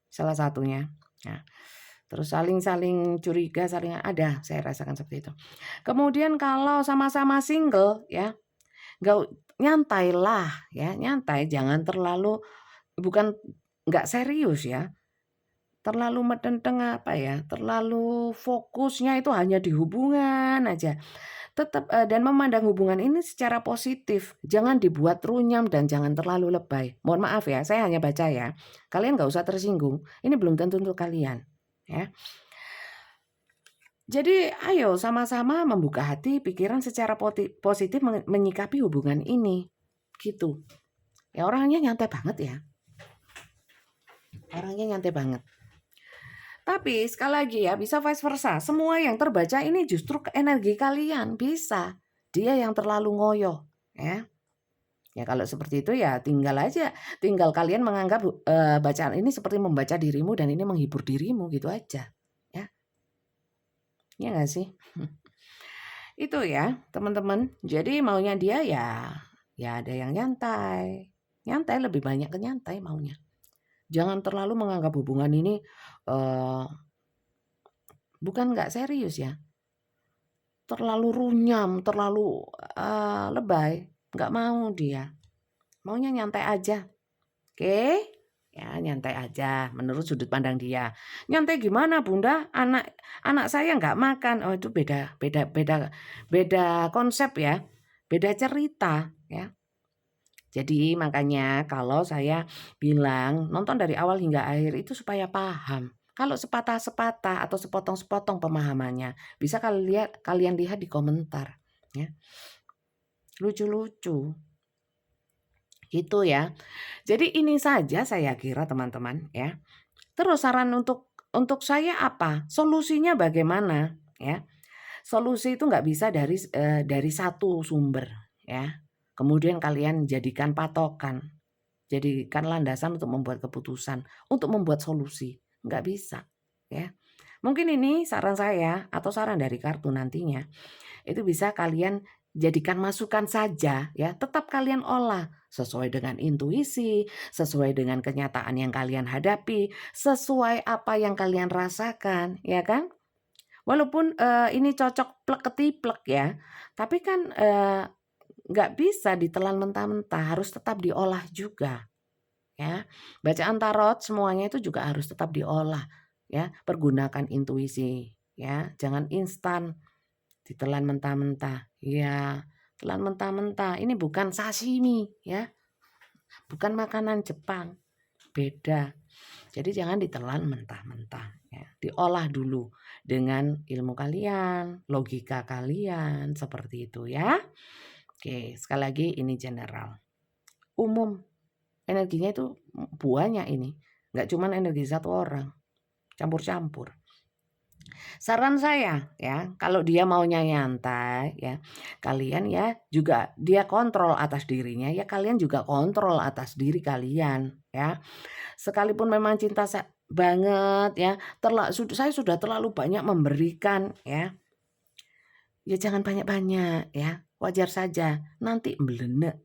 Salah satunya. Ya. Terus saling curiga, saling ada, saya rasakan seperti itu. Kemudian kalau sama-sama single ya, nyantai lah ya, nyantai, jangan terlalu nggak serius ya. Terlalu medenteng terlalu fokusnya itu hanya di hubungan aja. Tetap dan memandang hubungan ini secara positif, jangan dibuat runyam dan jangan terlalu lebay. Mohon maaf ya, saya hanya baca ya. Kalian nggak usah tersinggung. Ini belum tentu untuk kalian, ya. Jadi ayo sama-sama membuka hati, pikiran secara positif menyikapi hubungan ini, gitu. Ya orangnya nyantai banget ya. Orangnya nyantai banget. Tapi sekali lagi ya, bisa vice versa. Semua yang terbaca ini justru energi kalian, bisa. Dia yang terlalu ngoyo, ya. Ya kalau seperti itu ya tinggal kalian menganggap bacaan ini seperti membaca dirimu dan ini menghibur dirimu gitu aja, ya. Ya nggak sih? Itu ya, teman-teman. Jadi maunya dia ya ada yang nyantai. Nyantai lebih banyak ke nyantai maunya. Jangan terlalu menganggap hubungan ini eee, bukan nggak serius ya, terlalu runyam, terlalu, lebay, nggak mau dia. Maunya nyantai aja, oke? Ya nyantai aja menurut sudut pandang dia. "Nyantai gimana Bunda? Anak saya nggak makan." Oh itu beda beda beda beda konsep ya, beda cerita ya. Jadi makanya kalau saya bilang nonton dari awal hingga akhir itu supaya paham. Kalau sepatah-sepatah atau sepotong-sepotong pemahamannya, bisa kalian lihat di komentar ya. Lucu-lucu. Gitu ya. Jadi ini saja saya kira teman-teman ya. Terus saran untuk saya apa? Solusinya bagaimana ya? Solusi itu nggak bisa dari satu sumber ya. Kemudian kalian jadikan patokan, jadikan landasan untuk membuat keputusan, untuk membuat solusi, nggak bisa ya. Mungkin ini saran saya atau saran dari kartu nantinya, itu bisa kalian jadikan masukan saja ya, tetap kalian olah sesuai dengan intuisi, sesuai dengan kenyataan yang kalian hadapi, sesuai apa yang kalian rasakan, ya kan? Walaupun, ini cocok plek ketiplek ya, tapi kan, nggak bisa ditelan mentah-mentah, harus tetap diolah juga, ya. Bacaan tarot semuanya itu juga harus tetap diolah, ya. Pergunakan intuisi, ya, jangan instan ditelan mentah-mentah. Iya, telan mentah-mentah, ini bukan sashimi, ya, bukan makanan Jepang, beda. Jadi jangan ditelan mentah-mentah ya. Diolah dulu dengan ilmu kalian, logika kalian, seperti itu ya. Oke, sekali lagi ini general. Umum, energinya itu banyak ini. Nggak cuma energi satu orang, campur-campur. Saran saya ya, kalau dia maunya nyantai ya, kalian ya juga dia kontrol atas dirinya, ya kalian juga kontrol atas diri kalian ya. Sekalipun memang cinta banget ya, saya sudah terlalu banyak memberikan ya. Ya jangan banyak-banyak ya, wajar saja. Nanti mblenek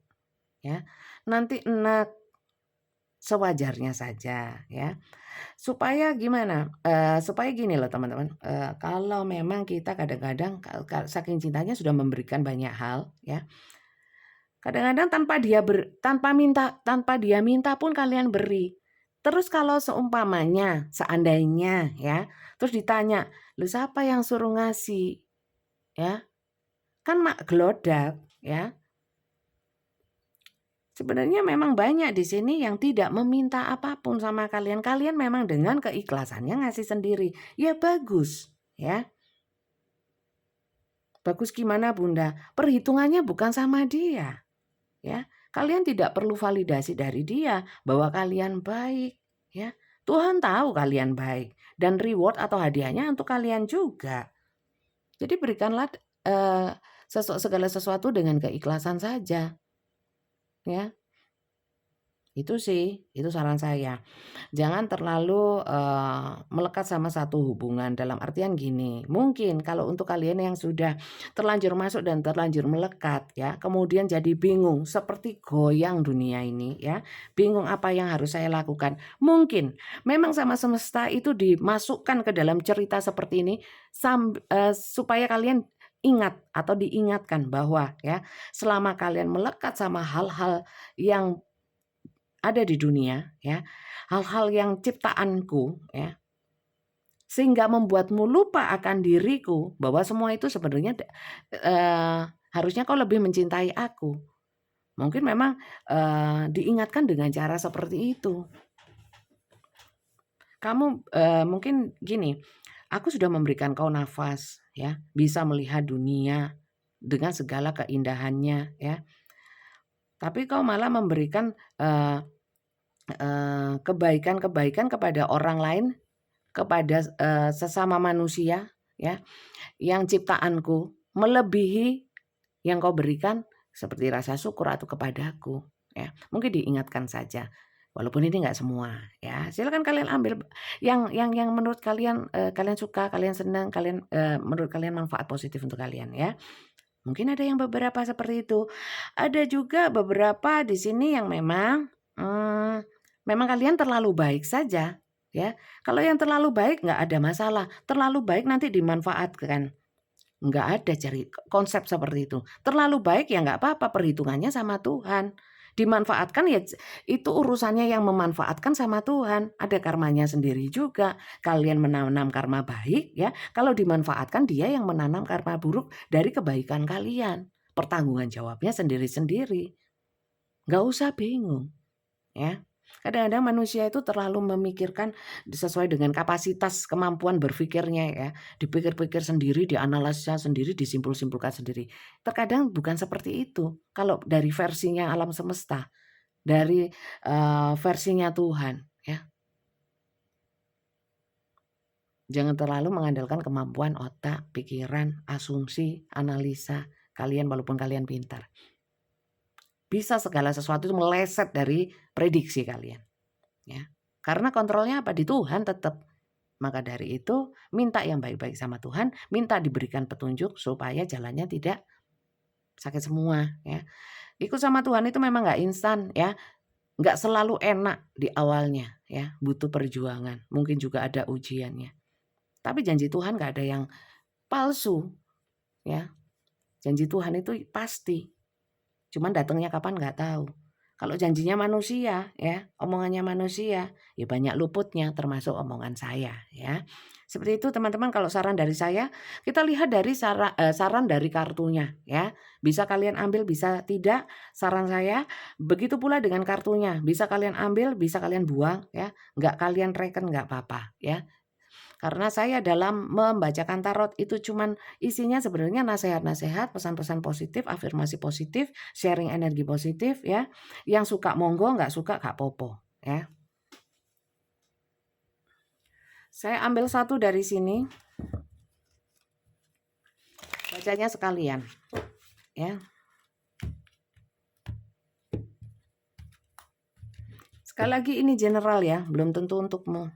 ya. Nanti enak sewajarnya saja ya. Supaya gimana? Supaya gini loh teman-teman, kalau memang kita kadang-kadang saking cintanya sudah memberikan banyak hal ya. Kadang-kadang tanpa dia minta pun kalian beri. Terus kalau seumpamanya, seandainya ya, terus ditanya, "Lu siapa yang suruh ngasih?" Ya, kan mak gelodak ya. Sebenarnya memang banyak di sini yang tidak meminta apapun sama kalian. Kalian memang dengan keikhlasannya ngasih sendiri. Ya bagus ya. Bagus gimana Bunda? Perhitungannya bukan sama dia. Ya, kalian tidak perlu validasi dari dia bahwa kalian baik, ya. Tuhan tahu kalian baik dan reward atau hadiahnya untuk kalian juga. Jadi berikanlah segala sesuatu dengan keikhlasan saja, ya. Itu sih, itu saran saya. Jangan terlalu, melekat sama satu hubungan, dalam artian gini, mungkin kalau untuk kalian yang sudah terlanjur masuk dan terlanjur melekat ya, kemudian jadi bingung, seperti goyang dunia ini ya, bingung apa yang harus saya lakukan. Mungkin memang sama semesta itu dimasukkan ke dalam cerita seperti ini supaya kalian ingat atau diingatkan bahwa ya, selama kalian melekat sama hal-hal yang ada di dunia ya, hal-hal yang ciptaanku ya, sehingga membuatmu lupa akan diriku bahwa semua itu sebenarnya harusnya kau lebih mencintai aku. Mungkin memang, diingatkan dengan cara seperti itu. Kamu, mungkin gini, aku sudah memberikan kau nafas ya, bisa melihat dunia dengan segala keindahannya ya, tapi kau malah memberikan, kebaikan-kebaikan kepada orang lain, kepada, sesama manusia ya, yang ciptaanku melebihi yang kau berikan seperti rasa syukur atau kepadaku ya. Mungkin diingatkan saja. Walaupun ini nggak semua ya, silakan kalian ambil yang menurut kalian, kalian suka, kalian senang, menurut kalian manfaat positif untuk kalian ya. Mungkin ada yang beberapa seperti itu. Ada juga beberapa di sini yang memang kalian terlalu baik saja ya. Kalau yang terlalu baik nggak ada masalah, terlalu baik nanti dimanfaatkan. Nggak ada konsep seperti itu. Terlalu baik ya nggak apa-apa, perhitungannya sama Tuhan. Dimanfaatkan ya itu urusannya yang memanfaatkan sama Tuhan. Ada karmanya sendiri juga. Kalian menanam karma baik ya. Kalau dimanfaatkan dia yang menanam karma buruk dari kebaikan kalian. Pertanggungan jawabnya sendiri-sendiri. Nggak usah bingung ya. Kadang-kadang manusia itu terlalu memikirkan sesuai dengan kapasitas kemampuan berpikirnya ya. Dipikir-pikir sendiri, dianalisa sendiri, disimpul-simpulkan sendiri. Terkadang bukan seperti itu. Kalau dari versinya alam semesta, dari versinya Tuhan ya. Jangan terlalu mengandalkan kemampuan otak, pikiran, asumsi, analisa kalian walaupun kalian pintar. Bisa segala sesuatu itu meleset dari prediksi kalian. Ya. Karena kontrolnya apa? Di Tuhan tetap. Maka dari itu minta yang baik-baik sama Tuhan, minta diberikan petunjuk supaya jalannya tidak sakit semua ya. Ikut sama Tuhan itu memang nggak instan ya. Nggak selalu enak di awalnya ya, butuh perjuangan. Mungkin juga ada ujiannya. Tapi janji Tuhan nggak ada yang palsu ya. Janji Tuhan itu pasti. Cuman datangnya kapan nggak tahu. Kalau janjinya manusia ya, omongannya manusia, ya banyak luputnya termasuk omongan saya ya. Seperti itu teman-teman, kalau saran dari saya, kita lihat dari saran dari kartunya ya. Bisa kalian ambil, bisa tidak. Saran saya begitu pula dengan kartunya. Bisa kalian ambil, bisa kalian buang ya. Nggak kalian reken nggak apa-apa ya. Karena saya dalam membacakan tarot itu cuman isinya sebenarnya nasihat-nasihat, pesan-pesan positif, afirmasi positif, sharing energi positif ya. Yang suka monggo, nggak suka nggak popo ya. Saya ambil satu dari sini. Bacanya sekalian ya. Sekali lagi ini general ya, belum tentu untukmu.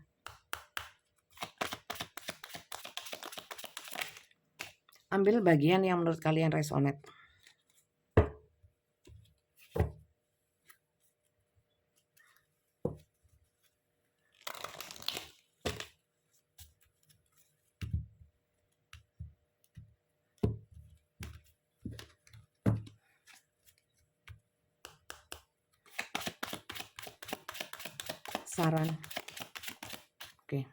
Ambil bagian yang menurut kalian resonate. Saran. Oke.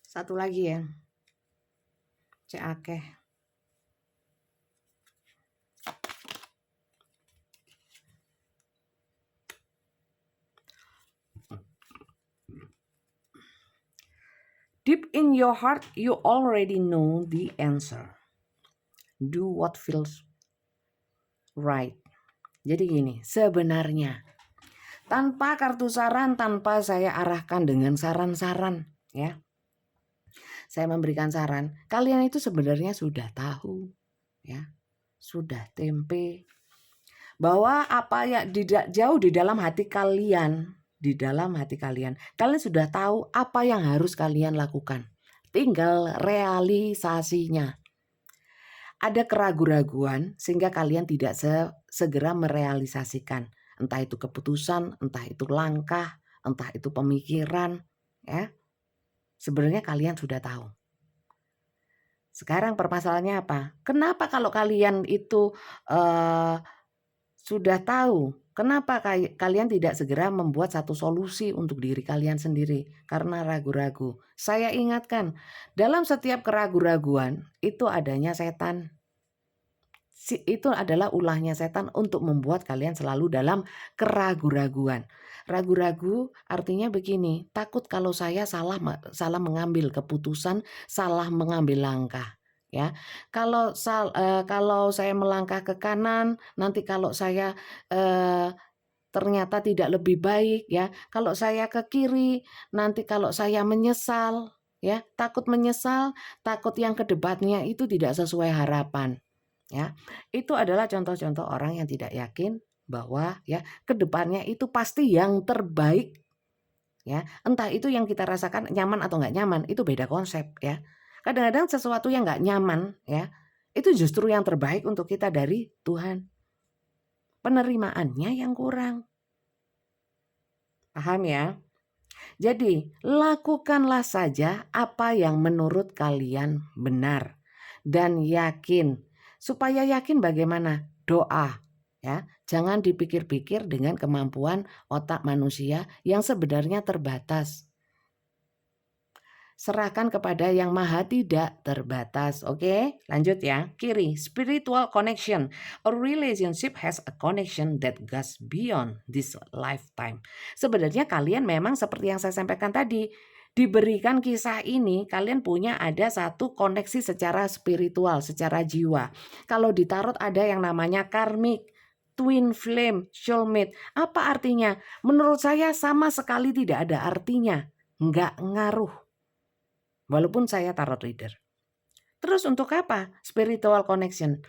Satu lagi ya. Cek akeh. Deep in your heart, you already know the answer. Do what feels right. Jadi gini, sebenarnya tanpa kartu saran, tanpa saya arahkan dengan saran-saran ya. Saya memberikan saran, kalian itu sebenarnya sudah tahu ya. Sudah tempe bahwa apa ya jauh di dalam hati kalian, kalian sudah tahu apa yang harus kalian lakukan. Tinggal realisasinya. Ada keraguan-raguan sehingga kalian tidak segera merealisasikan. Entah itu keputusan, entah itu langkah, entah itu pemikiran. Ya. Sebenarnya kalian sudah tahu. Sekarang permasalahannya apa? Kenapa kalau kalian itu sudah tahu, kenapa kalian tidak segera membuat satu solusi untuk diri kalian sendiri? Karena ragu-ragu. Saya ingatkan, dalam setiap keraguan-raguan itu adanya setan. Itu adalah ulahnya setan untuk membuat kalian selalu dalam keraguan-raguan. Ragu-ragu artinya begini, takut kalau saya salah mengambil keputusan, salah mengambil langkah. Ya, kalau saya melangkah ke kanan, nanti kalau saya ternyata tidak lebih baik ya. Kalau saya ke kiri, nanti kalau saya menyesal ya, takut menyesal, takut yang kedepannya itu tidak sesuai harapan. Ya, itu adalah contoh-contoh orang yang tidak yakin bahwa ya kedepannya itu pasti yang terbaik ya. Entah itu yang kita rasakan nyaman atau nggak nyaman, itu beda konsep ya. Kadang-kadang sesuatu yang nggak nyaman ya, itu justru yang terbaik untuk kita dari Tuhan. Penerimaannya yang kurang. Paham ya? Jadi, lakukanlah saja apa yang menurut kalian benar dan yakin. Supaya yakin bagaimana? Doa, ya. Jangan dipikir-pikir dengan kemampuan otak manusia yang sebenarnya terbatas. Serahkan kepada yang maha tidak terbatas. Oke, lanjut ya. Kiri, spiritual connection. A relationship has a connection that goes beyond this lifetime. Sebenarnya kalian memang seperti yang saya sampaikan tadi, diberikan kisah ini, kalian punya ada satu koneksi secara spiritual, secara jiwa. Kalau di tarot ada yang namanya karmik, twin flame, soulmate. Apa artinya? Menurut saya sama sekali tidak ada artinya. Nggak ngaruh. Walaupun saya tarot reader. Terus untuk apa? Spiritual connection.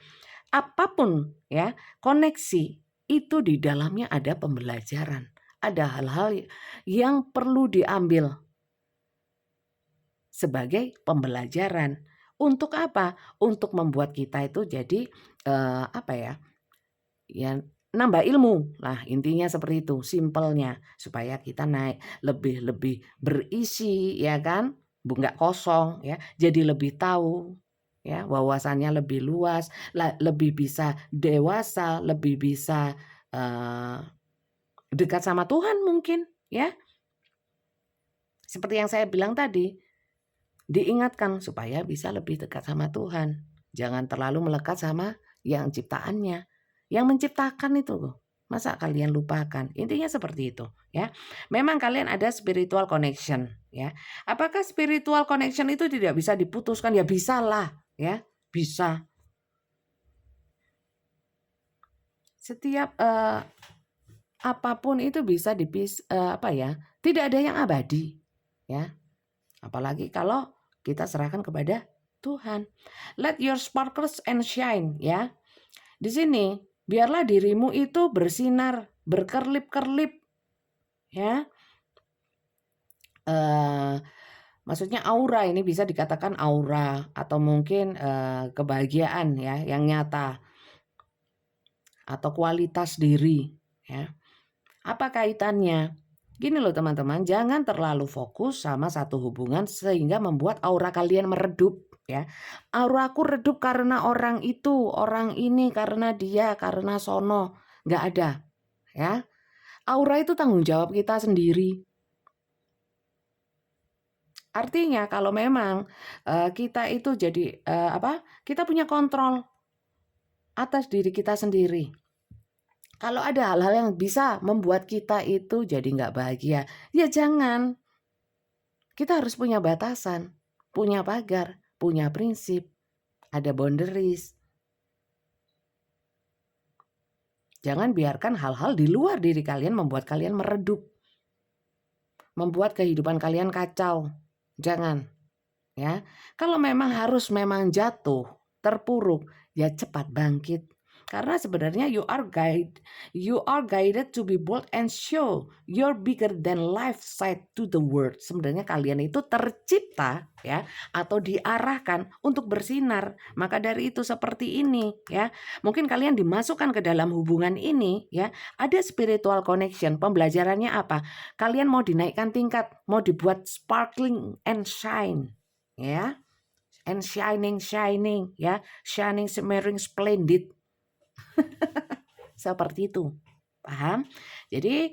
Apapun ya, koneksi itu di dalamnya ada pembelajaran. Ada hal-hal yang perlu diambil sebagai pembelajaran. Untuk apa? Untuk membuat kita itu jadi apa ya? Ya nambah ilmu. Nah, intinya seperti itu, simpelnya supaya kita naik lebih berisi ya kan? Nggak kosong ya. Jadi lebih tahu ya, wawasannya lebih luas, lebih bisa dewasa, lebih bisa dekat sama Tuhan mungkin ya. Seperti yang saya bilang tadi, diingatkan supaya bisa lebih dekat sama Tuhan. Jangan terlalu melekat sama yang ciptaannya. Yang menciptakan itu masa kalian lupakan? Intinya seperti itu ya. Memang kalian ada spiritual connection ya. Apakah spiritual connection itu tidak bisa diputuskan? Ya bisa lah ya, bisa. Setiap apapun itu bisa tidak ada yang abadi ya. Apalagi kalau kita serahkan kepada Tuhan. Let your sparkles and shine ya. Di sini biarlah dirimu itu bersinar, berkerlip-kerlip ya. Maksudnya aura ini bisa dikatakan aura atau mungkin kebahagiaan ya yang nyata atau kualitas diri ya. Apa kaitannya? Gini loh teman-teman, jangan terlalu fokus sama satu hubungan sehingga membuat aura kalian meredup ya. Auraku redup karena orang itu, orang ini, karena dia, karena sono. Nggak ada ya. Aura itu tanggung jawab kita sendiri. Artinya kalau memang kita itu jadi kita punya kontrol atas diri kita sendiri. Kalau ada hal-hal yang bisa membuat kita itu jadi nggak bahagia, ya jangan. Kita harus punya batasan, punya pagar, punya prinsip, ada boundaries. Jangan biarkan hal-hal di luar diri kalian membuat kalian meredup, membuat kehidupan kalian kacau. Jangan, ya. Kalau memang harus jatuh, terpuruk, ya cepat bangkit. Karena sebenarnya you are guided to be bold and show your bigger than life side to the world. Sebenarnya kalian itu tercipta ya atau diarahkan untuk bersinar. Maka dari itu seperti ini ya. Mungkin kalian dimasukkan ke dalam hubungan ini ya, ada spiritual connection. Pembelajarannya apa? Kalian mau dinaikkan tingkat, mau dibuat sparkling and shine ya. And shining ya, shining shimmering splendid. Seperti itu, paham? Jadi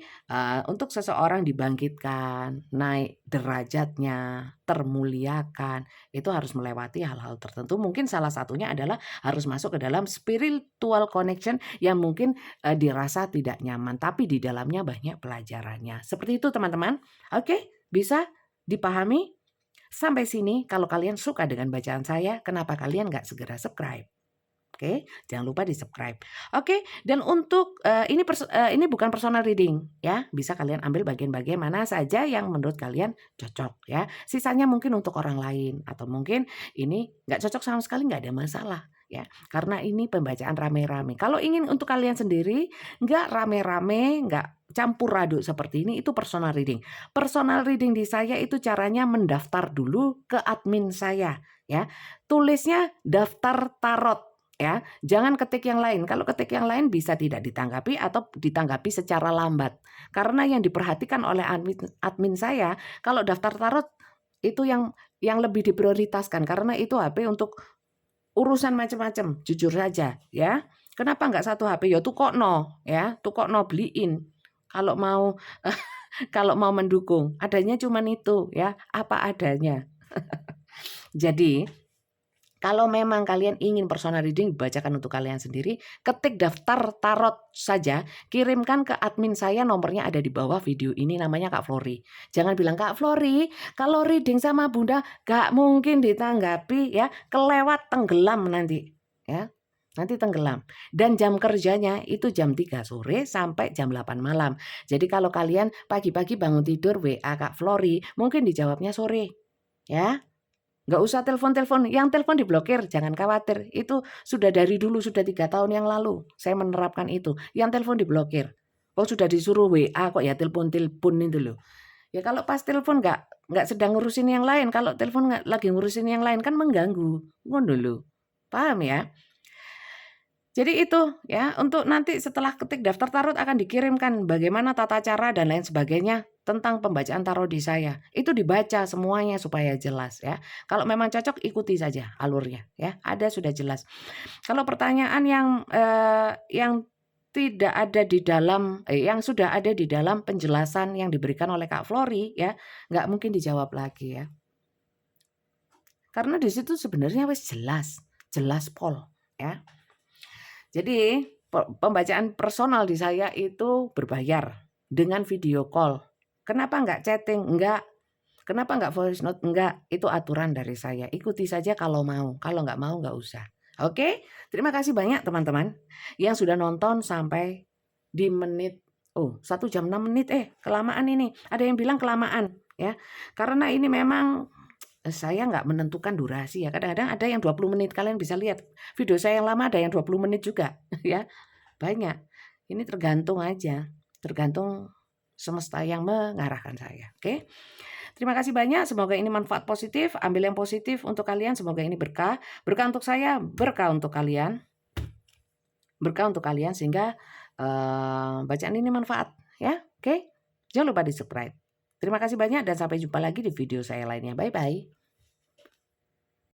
untuk seseorang dibangkitkan, naik derajatnya, termuliakan, itu harus melewati hal-hal tertentu. Mungkin salah satunya adalah harus masuk ke dalam spiritual connection yang mungkin dirasa tidak nyaman, tapi di dalamnya banyak pelajarannya. Seperti itu teman-teman. Oke, bisa dipahami? Sampai sini kalau kalian suka dengan bacaan saya, kenapa kalian nggak segera subscribe? Oke, jangan lupa di subscribe. Oke, dan untuk ini bukan personal reading ya, bisa kalian ambil bagian-bagian mana saja yang menurut kalian cocok ya. Sisanya mungkin untuk orang lain atau mungkin ini nggak cocok sama sekali, nggak ada masalah. ya. Karena ini pembacaan rame-rame. Kalau ingin untuk kalian sendiri, nggak rame-rame, nggak campur aduk seperti ini, itu personal reading. Personal reading di saya itu caranya mendaftar dulu ke admin saya, ya. Tulisnya daftar tarot, ya. Jangan ketik yang lain. Kalau ketik yang lain bisa tidak ditanggapi atau ditanggapi secara lambat. Karena yang diperhatikan oleh admin saya, kalau daftar tarot itu yang lebih diprioritaskan karena itu HP untuk urusan macam-macam, jujur saja ya. Kenapa nggak satu HP? Ya tukokno ya, tukokno beliin. Kalau mau kalau mau mendukung, adanya cuman itu ya, apa adanya. Jadi kalau memang kalian ingin personal reading dibacakan untuk kalian sendiri, ketik daftar tarot saja, kirimkan ke admin saya, nomornya ada di bawah video ini, namanya Kak Flori. Jangan bilang, Kak Flori, kalau reading sama Bunda gak mungkin ditanggapi ya, kelewat tenggelam nanti ya. Nanti tenggelam. Dan jam kerjanya itu jam 3 sore sampai jam 8 malam. Jadi kalau kalian pagi-pagi bangun tidur WA Kak Flori, mungkin dijawabnya sore ya. Nggak usah telepon-telepon, yang telepon diblokir, jangan khawatir. Itu sudah dari dulu, sudah 3 tahun yang lalu saya menerapkan itu. Yang telepon diblokir. Oh sudah disuruh WA kok ya telepon-telepon itu loh. Ya kalau pas telepon nggak sedang ngurusin yang lain, kalau telepon nggak lagi ngurusin yang lain kan mengganggu. Ngono lho. Paham ya? Jadi itu ya, untuk nanti setelah ketik daftar tarot akan dikirimkan bagaimana tata cara dan lain sebagainya tentang pembacaan tarot di saya. Itu dibaca semuanya supaya jelas ya. Kalau memang cocok ikuti saja alurnya ya. Ada sudah jelas. Kalau pertanyaan yang tidak ada di dalam yang sudah ada di dalam penjelasan yang diberikan oleh Kak Flori ya, nggak mungkin dijawab lagi ya. Karena di situ sebenarnya wis jelas pol ya. Jadi pembacaan personal di saya itu berbayar dengan video call. Kenapa nggak chatting? Enggak. Kenapa nggak voice note? Enggak. Itu aturan dari saya. Ikuti saja kalau mau. Kalau nggak mau nggak usah. Oke? Terima kasih banyak teman-teman yang sudah nonton sampai di menit 1 jam 6 menit. Kelamaan ini. Ada yang bilang kelamaan ya. Karena ini memang saya nggak menentukan durasi ya. Kadang-kadang ada yang 20 menit, kalian bisa lihat. Video saya yang lama ada yang 20 menit juga ya. Banyak. Ini tergantung aja. Tergantung semesta yang mengarahkan saya. Oke. Terima kasih banyak. Semoga ini manfaat positif. Ambil yang positif untuk kalian. Semoga ini berkah. Berkah untuk saya, berkah untuk kalian. Berkah untuk kalian sehingga bacaan ini manfaat ya. Oke. Jangan lupa di-subscribe. Terima kasih banyak dan sampai jumpa lagi di video saya lainnya. Bye-bye.